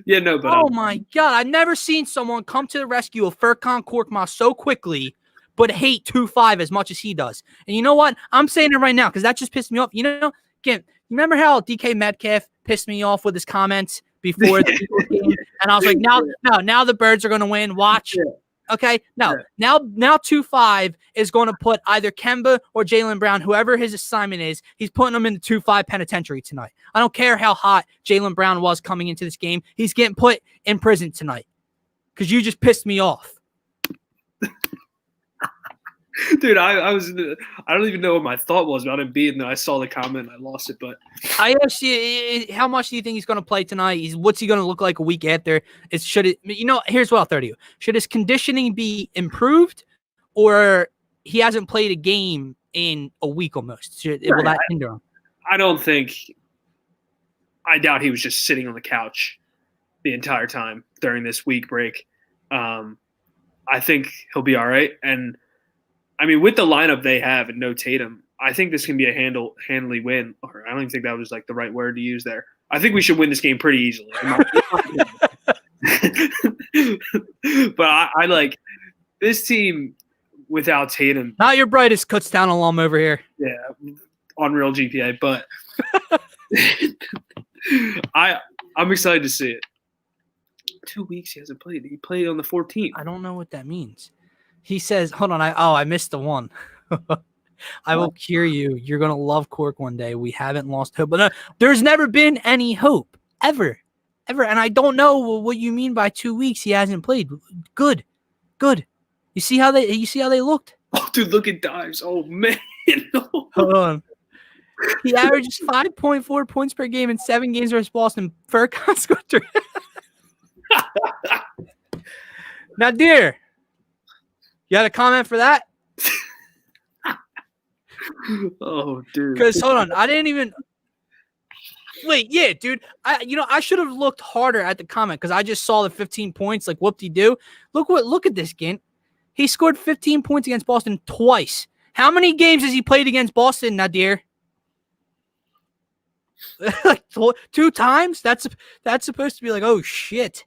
Speaker 2: Yeah, no, but
Speaker 1: oh my God, I've never seen someone come to the rescue of Furkan Korkmaz so quickly, but hate 2-5 as much as he does. And you know what? I'm saying it right now because that just pissed me off. You know, again, you remember how DK Metcalf pissed me off with his comments before the Eagles game? And I was like, now the Birds are going to win. Watch. Yeah. Okay, now 2-5 is going to put either Kemba or Jaylen Brown, whoever his assignment is, he's putting them in the 2-5 penitentiary tonight. I don't care how hot Jaylen Brown was coming into this game. He's getting put in prison tonight because you just pissed me off.
Speaker 2: Dude, I don't even know what my thought was about Embiid, and then I saw the comment and I lost it. But
Speaker 1: I asked you, how much do you think he's going to play tonight? What's he going to look like a week after? Here's what I'll throw to you. Should his conditioning be improved, or he hasn't played a game in a week almost? Will that hinder him?
Speaker 2: I doubt he was just sitting on the couch the entire time during this week break. I think he'll be all right. And I mean, with the lineup they have and no Tatum, I think this can be a handily win. Or I don't even think that was like the right word to use there. I think we should win this game pretty easily. But I like this team without Tatum.
Speaker 1: Not your brightest Kutztown alum over here.
Speaker 2: Yeah, unreal GPA, but I'm excited to see it. 2 weeks he hasn't played. He played on the 14th.
Speaker 1: I don't know what that means. He says, hold on. I missed the one. I will cure you. You're going to love Cork one day. We haven't lost hope. But there's never been any hope. Ever. And I don't know what you mean by 2 weeks he hasn't played. Good. You see how they looked?
Speaker 2: Oh, dude, look at Dives. Oh, man.
Speaker 1: Hold on. He averages 5.4 points per game in 7 games versus Boston. Furkan scored 3. Now, dear, you had a comment for that?
Speaker 2: Oh, dude.
Speaker 1: Because hold on, I didn't even. Wait, yeah, dude. I should have looked harder at the comment because I just saw the 15 points. Like, whoop-de-doo. Look at this, Gint. He scored 15 points against Boston twice. How many games has he played against Boston, Nadir? Like 2 times? That's supposed to be like, oh shit.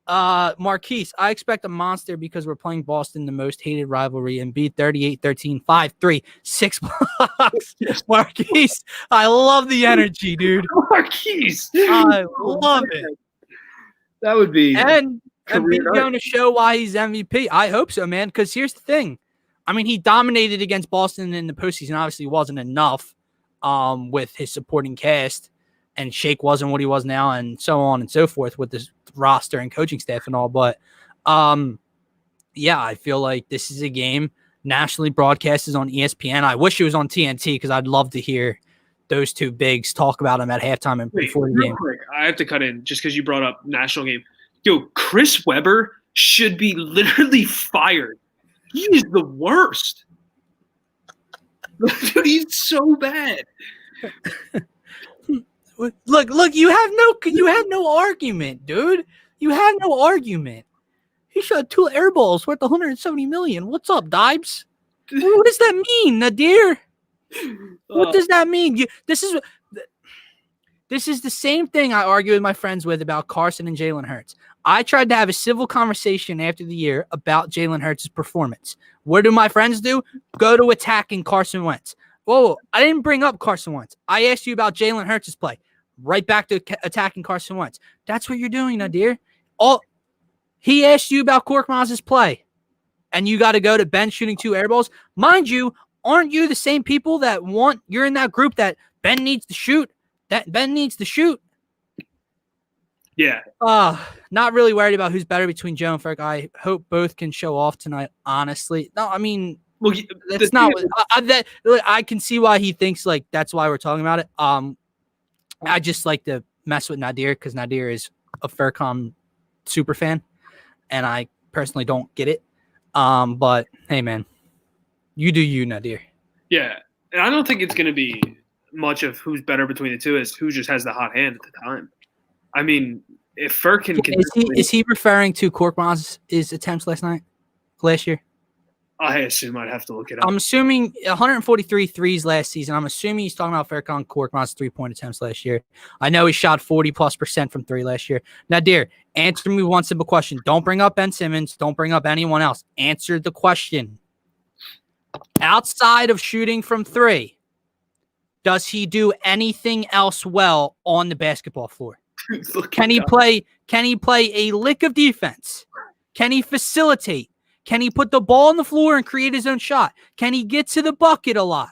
Speaker 1: Marquise, I expect a monster because we're playing Boston, the most hated rivalry, and beat 38-13, 5-3, 6 blocks. Marquise, I love the energy, dude.
Speaker 2: Marquise.
Speaker 1: I love it.
Speaker 2: That would be.
Speaker 1: And Embiid going to show why he's MVP. I hope so, man, because here's the thing. I mean, he dominated against Boston in the postseason. Obviously, wasn't enough with his supporting cast, and Shake wasn't what he was now, and so on and so forth with this roster and coaching staff and all. But, yeah, I feel like this is a game nationally broadcasted on ESPN. I wish it was on TNT because I'd love to hear those two bigs talk about him at halftime and before the game.
Speaker 2: Quick, I have to cut in just because you brought up national game. Yo, Chris Webber should be literally fired. He is the worst. Dude, he's so bad.
Speaker 1: Look, you had no argument, dude. You had no argument. He shot 2 air balls worth $170 million. What's up, Dibes? What does that mean, Nadir? What does that mean? This is the same thing I argue with my friends with about Carson and Jalen Hurts. I tried to have a civil conversation after the year about Jalen Hurts' performance. What do my friends do? Go to attacking Carson Wentz. Whoa, I didn't bring up Carson Wentz. I asked you about Jalen Hurts' play. Right back to attacking Carson Wentz. That's what you're doing, Nadir. He asked you about Korkmaz's play, and you got to go to Ben shooting 2 air balls. Mind you, aren't you the same people that you're in that group that Ben needs to shoot? That Ben needs to shoot.
Speaker 2: Yeah.
Speaker 1: Not really worried about who's better between Joe and Ferk. I hope both can show off tonight, honestly. No, I mean, well, that's not I can see why he thinks like that's why we're talking about it. I just like to mess with Nadir because Nadir is a Faircom super fan, and I personally don't get it. But hey, man, you do you, Nadir.
Speaker 2: Yeah, and I don't think it's going to be much of who's better between the two, as who just has the hot hand at the time. I mean, if Ferk can
Speaker 1: is he referring to Korkmaz's attempts last year?
Speaker 2: I assume I'd have to look it up.
Speaker 1: I'm assuming 143 threes last season. I'm assuming he's talking about Faircon Korkmaz's 3-point attempts last year. I know he shot 40+% from 3 last year. Nadir, answer me one simple question. Don't bring up Ben Simmons. Don't bring up anyone else. Answer the question. Outside of shooting from 3, does he do anything else well on the basketball floor? Can he play a lick of defense? Can he facilitate? Can he put the ball on the floor and create his own shot? Can he get to the bucket a lot?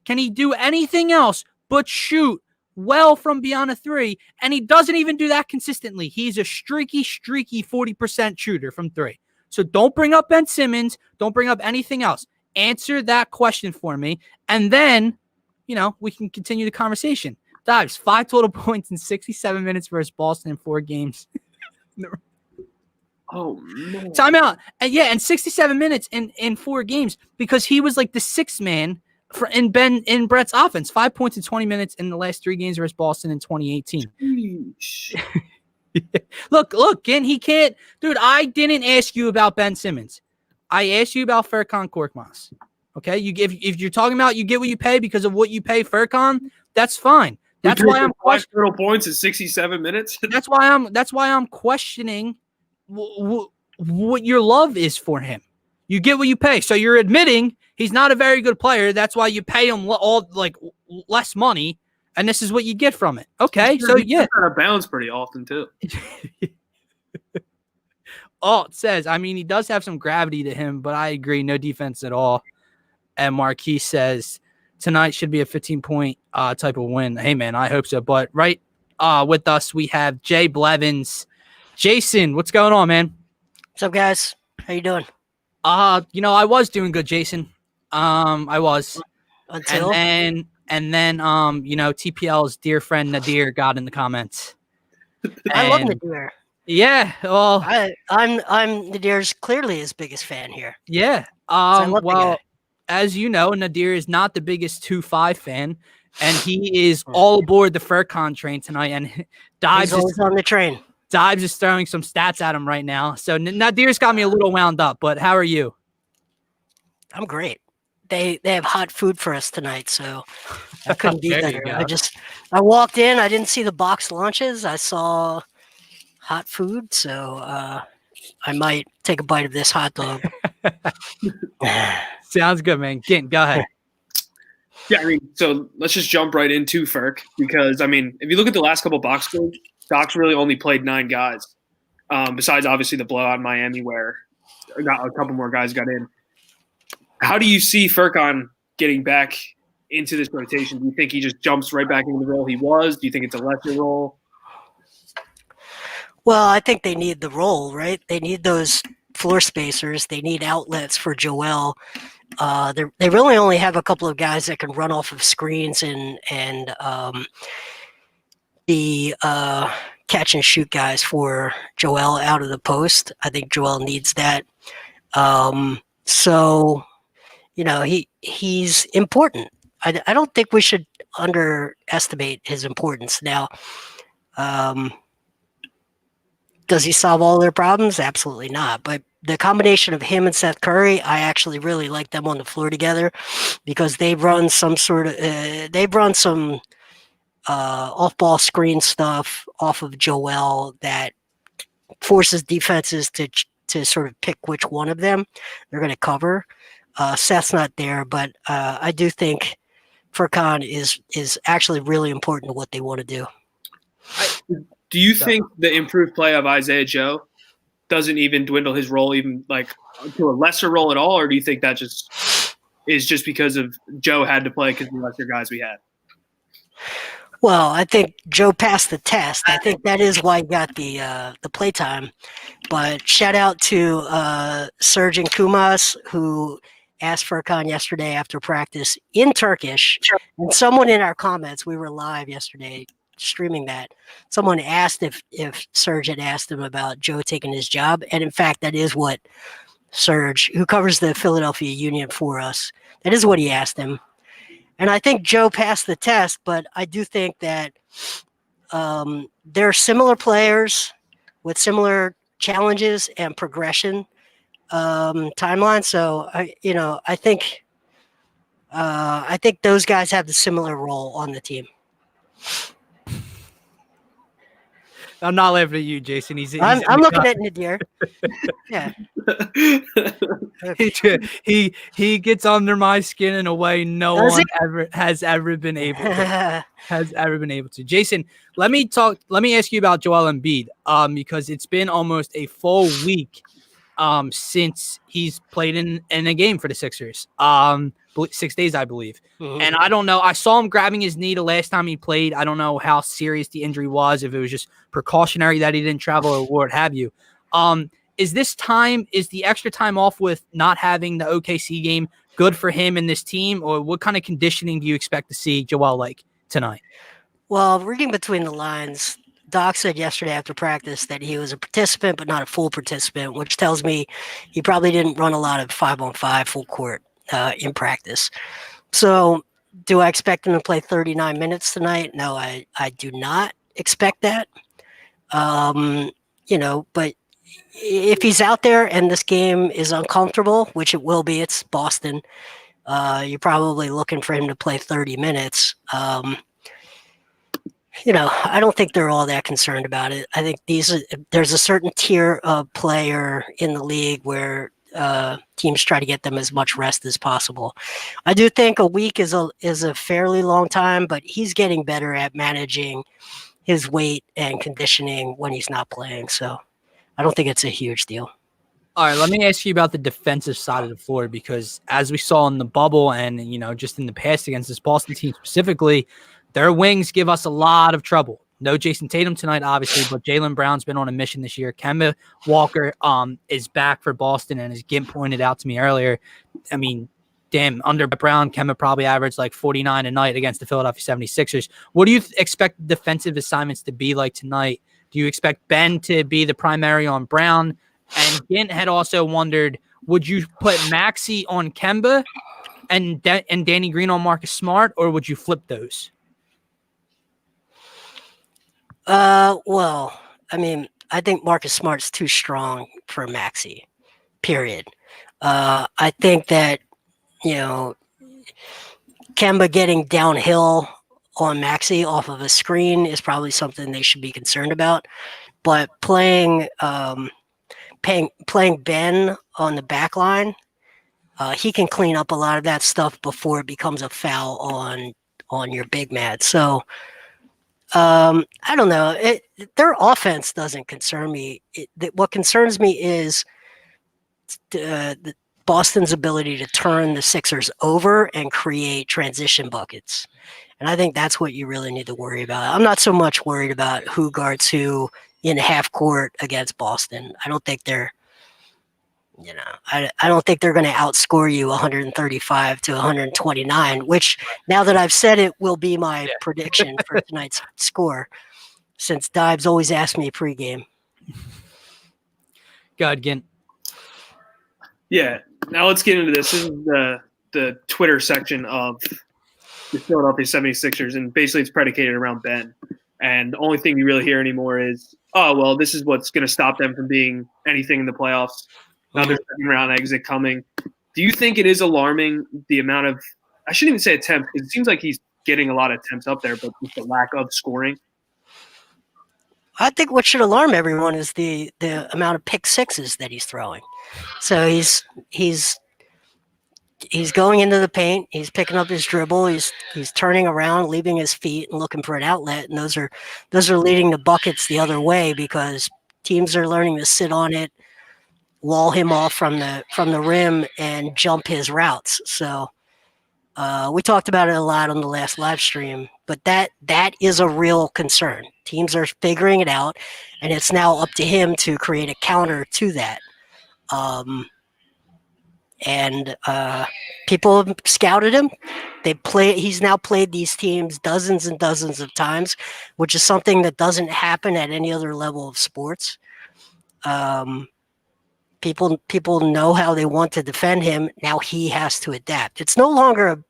Speaker 1: Can he do anything else but shoot well from beyond a 3? And he doesn't even do that consistently. He's a streaky 40% shooter from 3. So don't bring up Ben Simmons. Don't bring up anything else. Answer that question for me. And then, we can continue the conversation. Dives, 5 total points in 67 minutes versus Boston in 4 games.
Speaker 2: Oh, man.
Speaker 1: Timeout. And 67 minutes in 4 games because he was like the 6th man in Brett's offense. 5 points in 20 minutes in the last 3 games versus Boston in 2018. Look, Ken, he can't. Dude, I didn't ask you about Ben Simmons. I asked you about Furkan Korkmaz. Okay? If you're talking about you get what you pay because of what you pay Furkan, that's fine. That's why I'm questioning
Speaker 2: 5 total points in 67 minutes.
Speaker 1: That's why I'm questioning what your love is for him. You get what you pay. So you're admitting he's not a very good player. That's why you pay him less money, and this is what you get from it. Okay, so yeah,
Speaker 2: out of bounds pretty often too.
Speaker 1: Alt says, I mean, he does have some gravity to him, but I agree, no defense at all. And Marquis says tonight should be a 15-point type of win. Hey man, I hope so. But right with us we have Jay Blevins. Jason, what's going on, man?
Speaker 4: What's up, guys? How you doing?
Speaker 1: I was doing good, Jason. I was.
Speaker 4: Until
Speaker 1: and then TPL's dear friend Nadir got in the comments.
Speaker 4: I love Nadir.
Speaker 1: Yeah, well,
Speaker 4: I'm Nadir's clearly his biggest fan here.
Speaker 1: Yeah.
Speaker 4: I love the guy.
Speaker 1: As you know, Nadir is not the biggest 2-5 fan, and he is all aboard the Furcon train tonight. And
Speaker 4: He's always on the train.
Speaker 1: Dives is throwing some stats at him right now. So Nadir's got me a little wound up. But how are you?
Speaker 4: I'm great. They have hot food for us tonight, so I couldn't be better. I walked in, I didn't see the box lunches. I saw hot food, so I might take a bite of this hot dog.
Speaker 1: Sounds good, man. Gint, go ahead.
Speaker 2: Yeah, I mean, so let's just jump right into Ferk because, I mean, if you look at the last couple box scores, Doc's really only played 9 guys, besides obviously the blowout in Miami where a couple more guys got in. How do you see Furcon getting back into this rotation? Do you think he just jumps right back into the role he was? Do you think it's a lesser role?
Speaker 4: Well, I think they need the role, right? They need those floor spacers. They need outlets for Joel. They really only have a couple of guys that can run off of screens and the catch and shoot guys for Joel out of the post. I think Joel needs that. So, he's important. I don't think we should underestimate his importance. Now, does he solve all their problems? Absolutely not. But the combination of him and Seth Curry, I actually really like them on the floor together because they run some off-ball screen stuff off of Joel that forces defenses to sort of pick which one of them they're going to cover. Seth's not there, but I do think Furcon is actually really important to what they want to do.
Speaker 2: Do you think the improved play of Isaiah Joe doesn't even dwindle his role even like to a lesser role at all, or do you think that just is just because of Joe had to play because of the lesser guys we had?
Speaker 4: Well, I think Joe passed the test. I think that is why he got the play time. But shout out to Serge and Kumas, who asked Furcon yesterday after practice in Turkish. And someone in our comments, we were live yesterday streaming that, someone asked if Serge had asked him about Joe taking his job. And in fact, that is what Serge, who covers the Philadelphia Union for us, that is what he asked him. And I think Joe passed the test, but I do think that they're similar players with similar challenges and progression timeline. So I think those guys have the similar role on the team.
Speaker 1: I'm not laughing at you, Jason.
Speaker 4: I'm looking at Nadir. Yeah.
Speaker 1: He gets under my skin in a way no one has ever been able to. Jason, let me ask you about Joel Embiid. Because it's been almost a full week since he's played in a game for the Sixers. 6 days, I believe. Mm-hmm. And I don't know. I saw him grabbing his knee the last time he played. I don't know how serious the injury was, if it was just precautionary that he didn't travel or what have you. Is the extra time off with not having the OKC game good for him and this team, or what kind of conditioning do you expect to see Joel like tonight?
Speaker 4: Well, reading between the lines, Doc said yesterday after practice that he was a participant, but not a full participant, which tells me he probably didn't run a lot of 5-on-5 full court in practice. So do I expect him to play 39 minutes tonight? No, I do not expect that. But if he's out there and this game is uncomfortable, which it will be, it's Boston, you're probably looking for him to play 30 minutes. I don't think they're all that concerned about it. I think there's a certain tier of player in the league where teams try to get them as much rest as possible. I do think a week is a fairly long time, but he's getting better at managing his weight and conditioning when he's not playing. So I don't think it's a huge deal.
Speaker 1: All right, let me ask you about the defensive side of the floor, because as we saw in the bubble and, just in the past against this Boston team specifically, their wings give us a lot of trouble. No Jason Tatum tonight, obviously, but Jaylen Brown's been on a mission this year. Kemba Walker is back for Boston, and as Gimp pointed out to me earlier, I mean, damn, under Brown, Kemba probably averaged like 49 a night against the Philadelphia 76ers. What do you expect defensive assignments to be like tonight? Do you expect Ben to be the primary on Brown? And Gint had also wondered, would you put Maxey on Kemba and Danny Green on Marcus Smart, or would you flip those?
Speaker 4: Well, I mean, I think Marcus Smart's too strong for Maxey, period. I think that, Kemba getting downhill on Maxey off of a screen is probably something they should be concerned about. But playing Ben on the back line, he can clean up a lot of that stuff before it becomes a foul on your big man. So, I don't know. Their offense doesn't concern me. What concerns me is the Boston's ability to turn the Sixers over and create transition buckets. And I think that's what you really need to worry about. I'm not so much worried about who guards who in half court against Boston. I don't think they're, I don't think they're going to outscore you 135 to 129, which now that I've said it will be my prediction for tonight's score, since Dibes always asks me pregame.
Speaker 1: Go ahead, Gint.
Speaker 2: Yeah. Now let's get into this. This is the Twitter section of the Philadelphia 76ers, and basically it's predicated around Ben. And the only thing you really hear anymore is, oh, well, this is what's going to stop them from being anything in the playoffs. Another second-round exit coming. Do you think it is alarming the amount of – I shouldn't even say attempts, because it seems like he's getting a lot of attempts up there, but just the lack of scoring?
Speaker 4: I think what should alarm everyone is the amount of pick sixes that he's throwing. So he's going into the paint. He's picking up his dribble. He's turning around, leaving his feet, and looking for an outlet. And those are leading to buckets the other way because teams are learning to sit on it, wall him off from the rim, and jump his routes. So we talked about it a lot on the last live stream, but that is a real concern. Teams are figuring it out, and it's now up to him to create a counter to that. And people have scouted him. He's now played these teams dozens and dozens of times, which is something that doesn't happen at any other level of sports. People know how they want to defend him. Now he has to adapt. It's no longer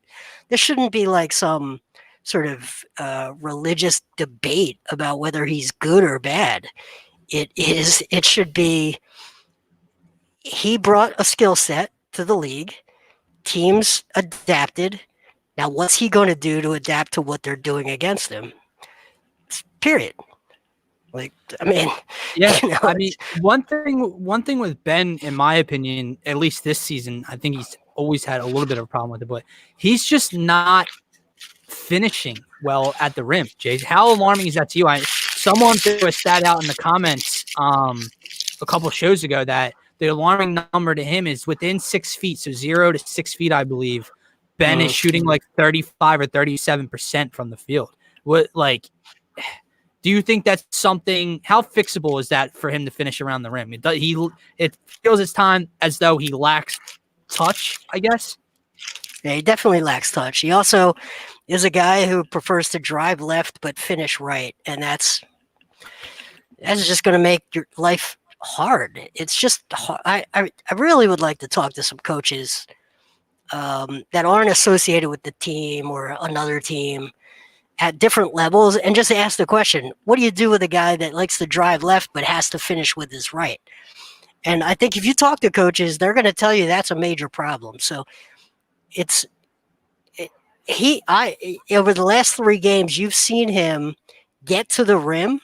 Speaker 4: this shouldn't be like some sort of religious debate about whether he's good or bad. It should be he brought a skill set to the league. Teams adapted. Now, what's he going to do to adapt to what they're doing against him? Period. Like, I mean,
Speaker 1: yeah. I mean, one thing with Ben, in my opinion, at least this season, I think he's always had a little bit of a problem with it, but he's just not finishing well at the rim. Jay, how alarming is that to you? Someone threw a stat out in the comments a couple of shows ago that the alarming number to him is within 6 feet, so 0 to 6 feet, I believe. Ben is shooting like 35 or 37% from the field. Do you think that's something? How fixable is that for him to finish around the rim? It feels his time as though he lacks touch, I guess.
Speaker 4: Yeah, he definitely lacks touch. He also is a guy who prefers to drive left but finish right, and that's just going to make your life hard. It's just I really would like to talk to some coaches that aren't associated with the team or another team at different levels and just ask the question, what do you do with a guy that likes to drive left but has to finish with his right? And I think if you talk to coaches, they're going to tell you that's a major problem. So over the last 3 games, you've seen him get to the rim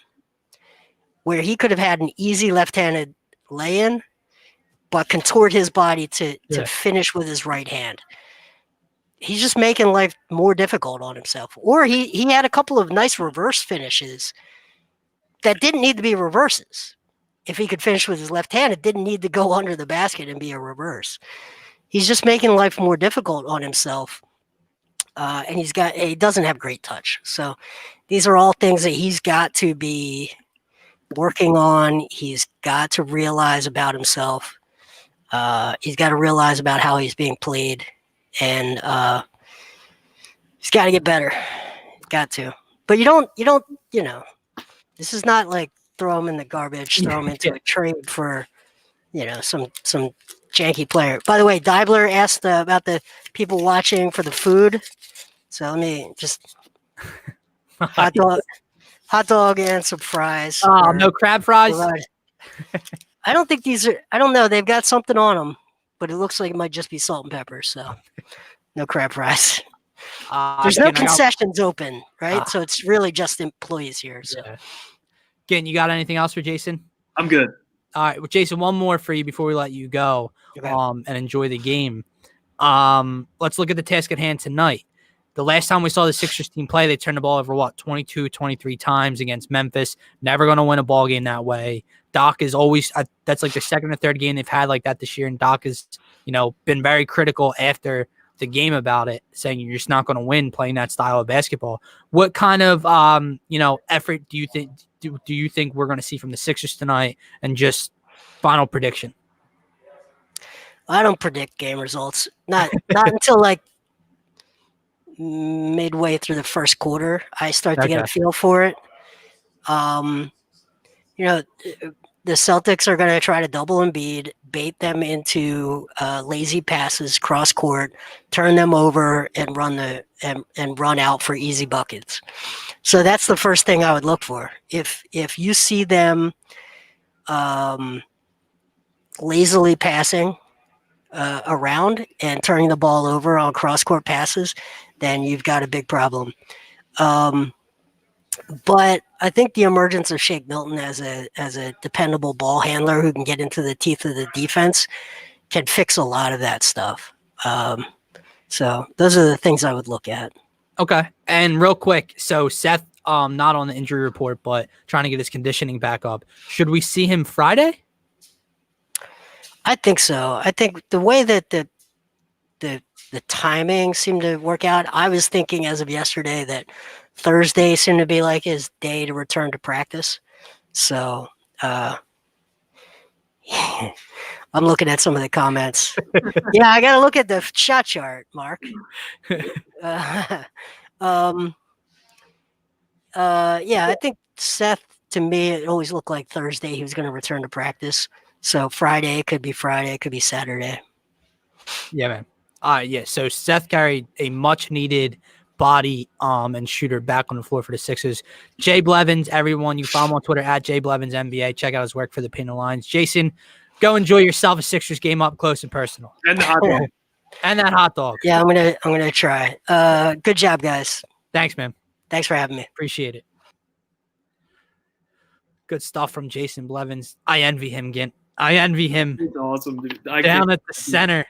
Speaker 4: where he could have had an easy left-handed lay-in, but contort his body to finish with his right hand. He's just making life more difficult on himself. Or he had a couple of nice reverse finishes that didn't need to be reverses. If he could finish with his left hand, it didn't need to go under the basket and be a reverse. He's just making life more difficult on himself. And he doesn't have great touch. So these are all things that he's got to be working on. He's got to realize about himself. He's got to realize about how he's being played, and he's got to get better. Got to. But you don't, this is not like throw him in the garbage, throw him into a trade for, some janky player. By the way, Deibler asked about the people watching for the food. So let me just hot dog and some fries.
Speaker 1: Oh, no crab fries?
Speaker 4: I don't think I don't know. They've got something on them, but it looks like it might just be salt and pepper. So no crab fries. There's no concessions open, right? So it's really just employees here. So.
Speaker 1: Yeah. Again, you got anything else for Jason?
Speaker 2: I'm good.
Speaker 1: All right, well, Jason, one more for you before we let you go,
Speaker 4: okay.
Speaker 1: And enjoy the game. Let's look at the task at hand tonight. The last time we saw the Sixers team play, they turned the ball over, 22, 23 times against Memphis. Never going to win a ball game that way. Doc is always that's like the second or third game they've had like that this year, and Doc has, been very critical after the game about it, saying you're just not going to win playing that style of basketball. What kind of effort do you think do you think we're going to see from the Sixers tonight? And just final prediction.
Speaker 4: I don't predict game results. Not until like midway through the first quarter. I start to get a feel for it. The Celtics are going to try to double Embiid, bait them into lazy passes, cross court, turn them over, and run out for easy buckets. So that's the first thing I would look for. If you see them lazily passing around and turning the ball over on cross court passes, then you've got a big problem. But I think the emergence of Shake Milton as a dependable ball handler who can get into the teeth of the defense can fix a lot of that stuff. So those are the things I would look at. Okay.
Speaker 1: And real quick, so Seth, not on the injury report, but trying to get his conditioning back up. Should we see him Friday?
Speaker 4: I think so. I think the way that the timing seemed to work out, I was thinking as of yesterday that Thursday seemed to be like his day to return to practice. So I'm looking at some of the comments. Yeah, I got to look at the shot chart, Mark. Yeah, I think Seth, to me, it always looked like Thursday he was going to return to practice. So Friday, could be Saturday.
Speaker 1: Yeah, man. Yeah, so Seth carried a much-needed body and shooter back on the floor for the Sixers. Jay Blevins, everyone, you follow him on Twitter at Jay Blevins NBA. Check out his work for the Pin Lines. Jason, go enjoy yourself a Sixers game up close and personal.
Speaker 2: And the hot dog.
Speaker 1: And that hot dog.
Speaker 4: Yeah, I'm gonna try. Good job, guys.
Speaker 1: Thanks, man.
Speaker 4: Thanks for having me.
Speaker 1: Appreciate it. Good stuff from Jason Blevins. I envy him, Gint. I envy him.
Speaker 2: He's awesome, dude.
Speaker 1: Down at the center.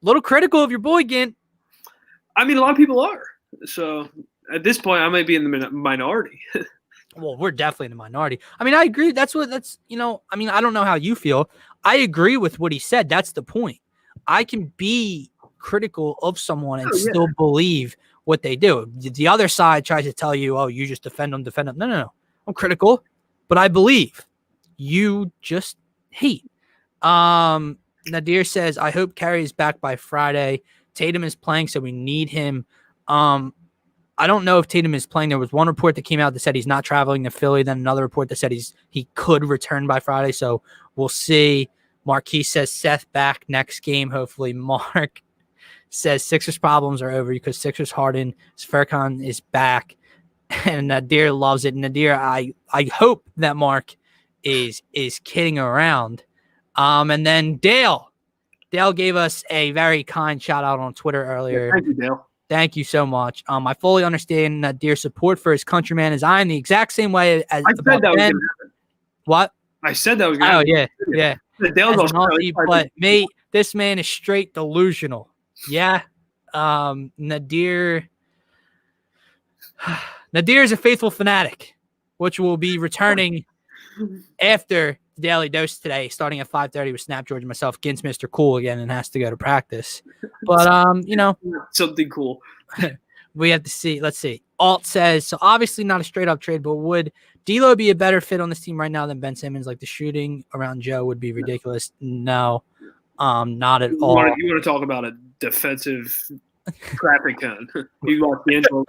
Speaker 1: Little critical of your boy, Gint.
Speaker 2: I mean, a lot of people are. So at this point, I might be in the minority.
Speaker 1: Well, we're definitely in the minority. I mean, I agree. I don't know how you feel. I agree with what he said. That's the point. I can be critical of someone and still believe what they do. The other side tries to tell you, oh, you just defend them. No. I'm critical, but I believe. You just hate. Nadir says, I hope Carey is back by Friday. Tatum is playing, so we need him. I don't know if Tatum is playing. There was one report that came out that said he's not traveling to Philly. Then another report that said he could return by Friday. So we'll see. Marquis says Seth back next game. Hopefully. Mark says Sixers problems are over because Sixers Harden. Furkan is back. And Nadir loves it. Nadir, I hope that Mark is kidding around. And then Dale gave us a very kind shout out on Twitter earlier.
Speaker 2: Thank you, Dale.
Speaker 1: Thank you so much. I fully understand Nadir's support for his countryman as I am the exact same way as
Speaker 2: I said that was going to happen.
Speaker 1: What?
Speaker 2: I said that was going to happen.
Speaker 1: Oh, yeah.
Speaker 2: Dale's
Speaker 1: but mate, this man is straight delusional. Yeah. Nadir is a faithful fanatic, which will be returning after the Daily Dose today, starting at 5:30 with Snap George and myself. Gint's Mr. Cool again and has to go to practice. But
Speaker 2: something cool.
Speaker 1: we have to see. Let's see. Alt says, so obviously not a straight up trade, but would D'Lo be a better fit on this team right now than Ben Simmons? Like the shooting around Joe would be ridiculous. No, not at all.
Speaker 2: You want to talk about a defensive traffic cone? You lost D'Angelo.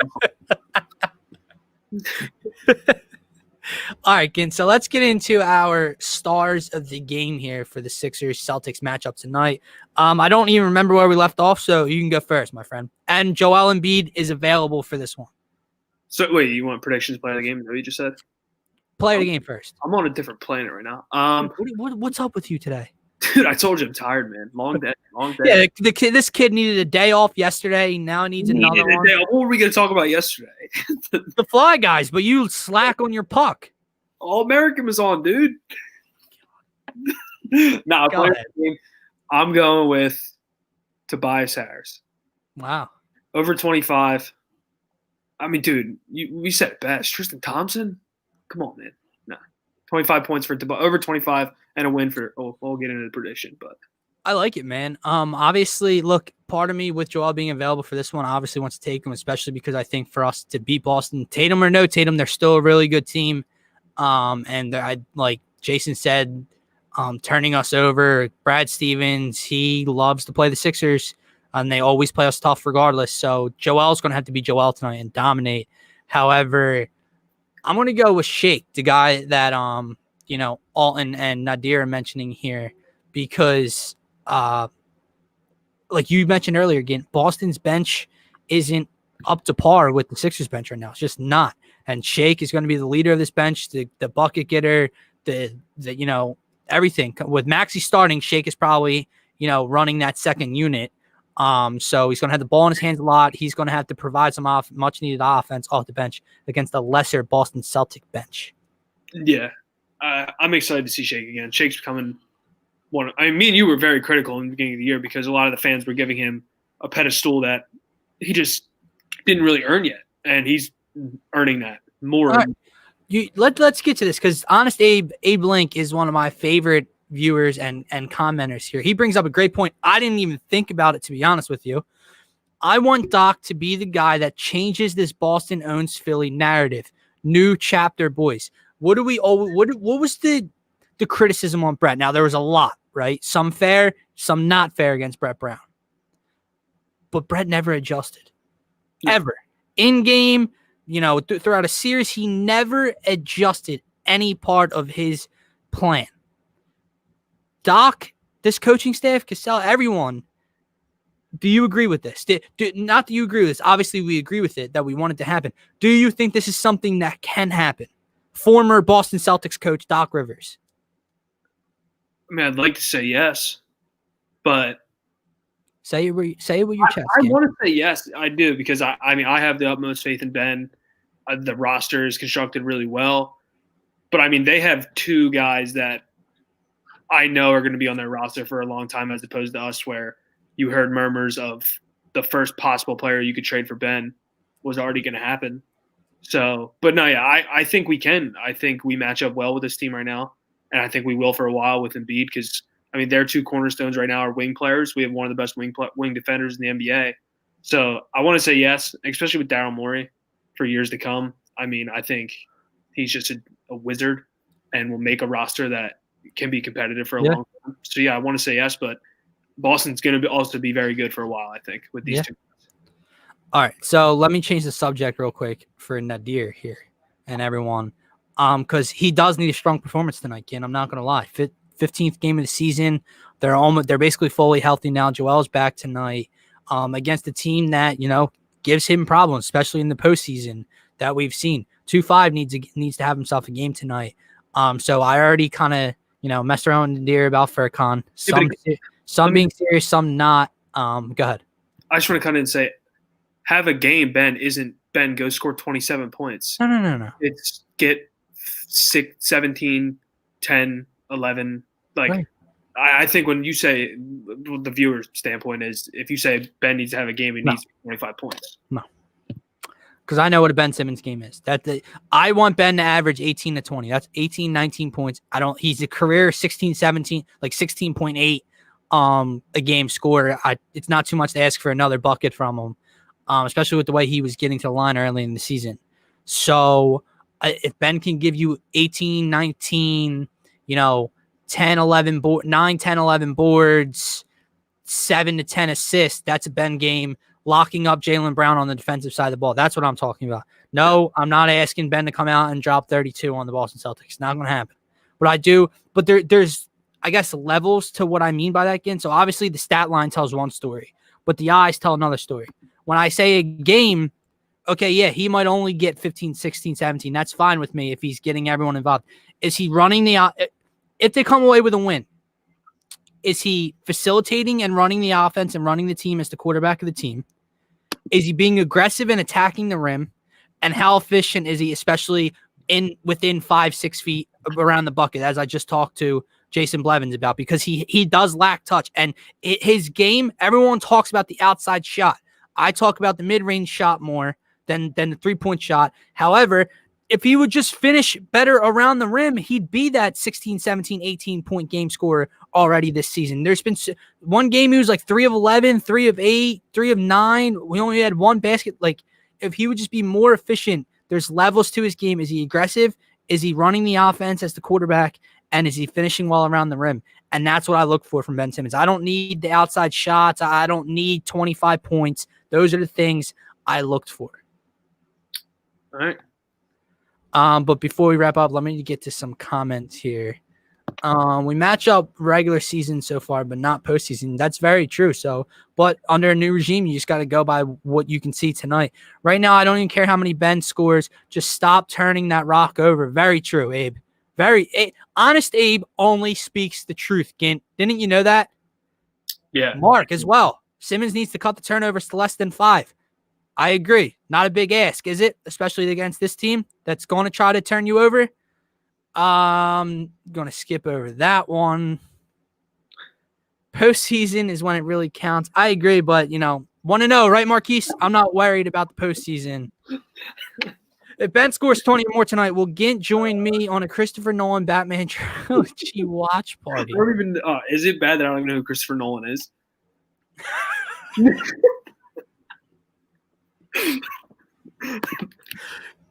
Speaker 1: All right, Gin. So let's get into our stars of the game here for the Sixers Celtics matchup tonight. I don't even remember where we left off, so you can go first, my friend. And Joel Embiid is available for this one.
Speaker 2: So wait, you want predictions play of the game? Is that what you just said?
Speaker 1: Play the game first.
Speaker 2: I'm on a different planet right now.
Speaker 1: What's up with you today?
Speaker 2: Dude, I told you I'm tired, man. Long day.
Speaker 1: Yeah, this kid needed a day off yesterday. Now needs another one.
Speaker 2: What were we going to talk about yesterday?
Speaker 1: The Fly Guys, but you slack on your puck.
Speaker 2: All American was on, dude. Nah, I'm going with Tobias Harris.
Speaker 1: Wow.
Speaker 2: Over 25. I mean, dude, we said it best. Tristan Thompson? Come on, man. No. 25 points for over 25 and a win for we'll get into the prediction, but
Speaker 1: I like it, man. Obviously, look, part of me with Joel being available for this one obviously wants to take him, especially because I think for us to beat Boston, Tatum or no Tatum, they're still a really good team. And I like Jason said, turning us over. Brad Stevens, he loves to play the Sixers, and they always play us tough regardless. So Joel's going to have to be Joel tonight and dominate. However, I'm going to go with Shake, the guy that Alton and Nadir are mentioning here, because like you mentioned earlier, again, Boston's bench isn't up to par with the Sixers bench right now. It's just not. And Shake is going to be the leader of this bench, the bucket getter, the everything. With Maxey starting, Shake is probably, running that second unit. So he's going to have the ball in his hands a lot. He's going to have to provide some much needed offense off the bench against a lesser Boston Celtic bench.
Speaker 2: Yeah. I'm excited to see Shake again. Shake's becoming one. I mean, me and you were very critical in the beginning of the year because a lot of the fans were giving him a pedestal that he just didn't really earn yet. And he's earning that more.
Speaker 1: Right. Let's get to this because Honest Abe Link is one of my favorite viewers and commenters here. He brings up a great point. I didn't even think about it, to be honest with you. I want Doc to be the guy that changes this Boston owns Philly narrative. New chapter, boys. What was the criticism on Brett? Now there was a lot, right? Some fair, some not fair against Brett Brown. But Brett never adjusted. Ever. In game, throughout a series, he never adjusted any part of his plan. Doc, this coaching staff, Cassell, everyone, do you agree with this? Not that you agree with this. Obviously, we agree with it, that we want it to happen. Do you think this is something that can happen? Former Boston Celtics coach Doc Rivers.
Speaker 2: I mean, I'd like to say yes, but
Speaker 1: say it with your chest.
Speaker 2: I want to say yes, I do, because I have the utmost faith in Ben. The roster is constructed really well, but I mean, they have two guys that I know are going to be on their roster for a long time, as opposed to us, where you heard murmurs of the first possible player you could trade for Ben was already going to happen. So, but no, yeah, I think we can. I think we match up well with this team right now, and I think we will for a while with Embiid, because I mean, their two cornerstones right now are wing players. We have one of the best wing defenders in the NBA. So I want to say yes, especially with Daryl Morey for years to come. I mean, I think he's just a wizard and will make a roster that can be competitive for a long time. So yeah, I want to say yes, but Boston's going to also be very good for a while, I think, with these two.
Speaker 1: All right, so let me change the subject real quick for Nadir here and everyone, because he does need a strong performance tonight, Ken. I'm not going to lie. 15th game of the season. They're basically fully healthy now. Joel's back tonight against a team that, gives him problems, especially in the postseason that we've seen. 2-5 needs to have himself a game tonight. So I already kind of, messed around with Nadir about Furkan. Some being serious, some not. Go ahead.
Speaker 2: I just want to come in and say, have a game, Ben go score 27 points.
Speaker 1: No.
Speaker 2: It's get 17, 10, 11. Like, right. I think when you say, the viewer's standpoint is, if you say Ben needs to have a game, he needs 25 points.
Speaker 1: No. Because I know what a Ben Simmons game is. I want Ben to average 18 to 20. That's 18, 19 points. He's a career 16, 17, like 16.8 a game scorer. It's not too much to ask for another bucket from him. especially with the way he was getting to the line early in the season. So if Ben can give you 18, 19, 10, 11, 9, 10, 11 boards, 7 to 10 assists, that's a Ben game. Locking up Jaylen Brown on the defensive side of the ball. That's what I'm talking about. No, I'm not asking Ben to come out and drop 32 on the Boston Celtics. It's not going to happen. What I do, but there's, I guess, levels to what I mean by that again. So obviously the stat line tells one story, but the eyes tell another story. When I say a game, okay, yeah, he might only get 15, 16, 17. That's fine with me if he's getting everyone involved. Is he running if they come away with a win, is he facilitating and running the offense and running the team as the quarterback of the team? Is he being aggressive and attacking the rim? And how efficient is he, especially within 5-6 feet around the bucket, as I just talked to Jason Blevins about, because he does lack touch. And his game, everyone talks about the outside shot. I talk about the mid-range shot more than the three-point shot. However, if he would just finish better around the rim, he'd be that 16, 17, 18-point game scorer already this season. There's been one game he was like 3 of 11, 3 of 8, 3 of 9. We only had one basket. Like, if he would just be more efficient, there's levels to his game. Is he aggressive? Is he running the offense as the quarterback? And is he finishing well around the rim? And that's what I look for from Ben Simmons. I don't need the outside shots. I don't need 25 points. Those are the things I looked for.
Speaker 2: All right.
Speaker 1: But before we wrap up, let me get to some comments here. We match up regular season so far, but not postseason. That's very true. So, but under a new regime, you just got to go by what you can see tonight. Right now, I don't even care how many Ben scores. Just stop turning that rock over. Very true, Abe. Honest Abe only speaks the truth. Gint, didn't you know that?
Speaker 2: Yeah.
Speaker 1: Mark as well. Simmons needs to cut the turnovers to less than 5. I agree. Not a big ask, is it? Especially against this team that's going to try to turn you over. Going to skip over that one. Postseason is when it really counts. I agree, but, 1-0, right, Marquise? I'm not worried about the postseason. If Ben scores 20 or more tonight, will Gint join me on a Christopher Nolan Batman trilogy watch party?
Speaker 2: I don't even. Is it bad that I don't even know who Christopher Nolan is?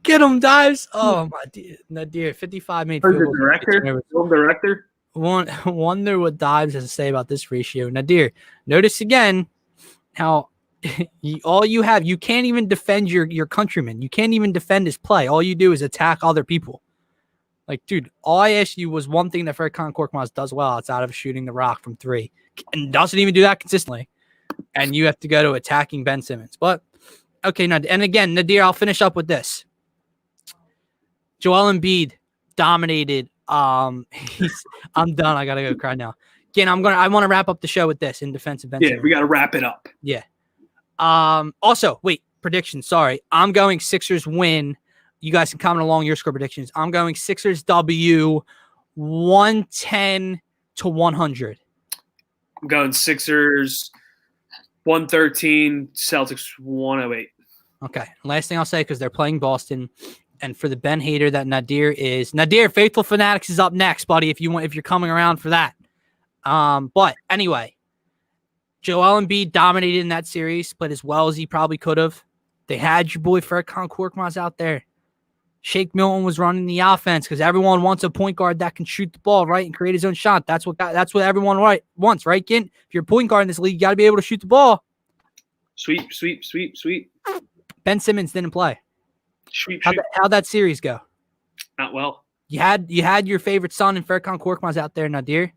Speaker 1: Get him, Dives. Oh, my dear. Nadir, 55 made field goal.
Speaker 2: Director?
Speaker 1: Wonder what Dives has to say about this ratio. Nadir, notice again how all you have, you can't even defend your countryman. You can't even defend his play. All you do is attack other people. Like, dude, all I asked you was one thing that Furkan Korkmaz does well outside of shooting the rock from 3. And doesn't even do that consistently. And you have to go to attacking Ben Simmons. But, okay, now, and again, Nadir, I'll finish up with this. Joel Embiid dominated. I'm done. I gotta go cry now. Again, I want to wrap up the show with this in defense of Ben Simmons.
Speaker 2: We gotta wrap it up.
Speaker 1: Yeah. Also, wait, prediction. Sorry. I'm going Sixers win. You guys can comment along your score predictions. I'm going Sixers W 110 to 100.
Speaker 2: I'm going Sixers 113, Celtics 108.
Speaker 1: Okay. Last thing I'll say, because they're playing Boston. And for the Ben hater that Nadir is, Nadir, Faithful Fanatics is up next, buddy, if you're coming around for that. But anyway, Joel Embiid dominated in that series, played as well as he probably could have. They had your boy Furkan Korkmaz out there. Shake Milton was running the offense because everyone wants a point guard that can shoot the ball, right, and create his own shot. That's what everyone wants, right, Gint? If you're a point guard in this league, you got to be able to shoot the ball.
Speaker 2: Sweet.
Speaker 1: Ben Simmons didn't play.
Speaker 2: Sweet.
Speaker 1: How'd that series go?
Speaker 2: Not well.
Speaker 1: You had your favorite son and Furkan Korkmaz out there, Nadir.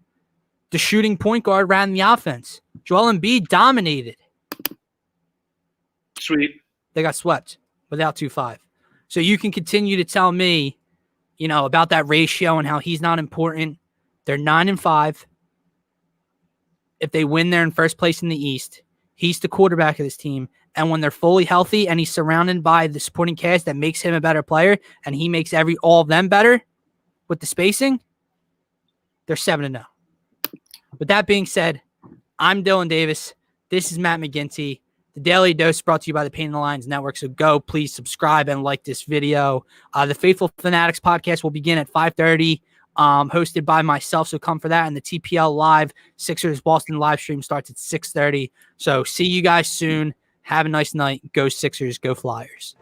Speaker 1: The shooting point guard ran the offense. Joel Embiid dominated.
Speaker 2: Sweet.
Speaker 1: They got swept without 2-5. So you can continue to tell me, about that ratio and how he's not important. They're 9-5. If they win, they're in first place in the East. He's the quarterback of this team. And when they're fully healthy and he's surrounded by the supporting cast that makes him a better player and he makes all of them better with the spacing, they're 7-0. With that being said, I'm Dylan Davis. This is Matt McGinty. The Daily Dose brought to you by the Pain in the Lines Network. So go, please subscribe and like this video. The Faithful Fanatics podcast will begin at 5:30, hosted by myself. So come for that. And the TPL Live Sixers Boston live stream starts at 6:30. So see you guys soon. Have a nice night. Go Sixers. Go Flyers.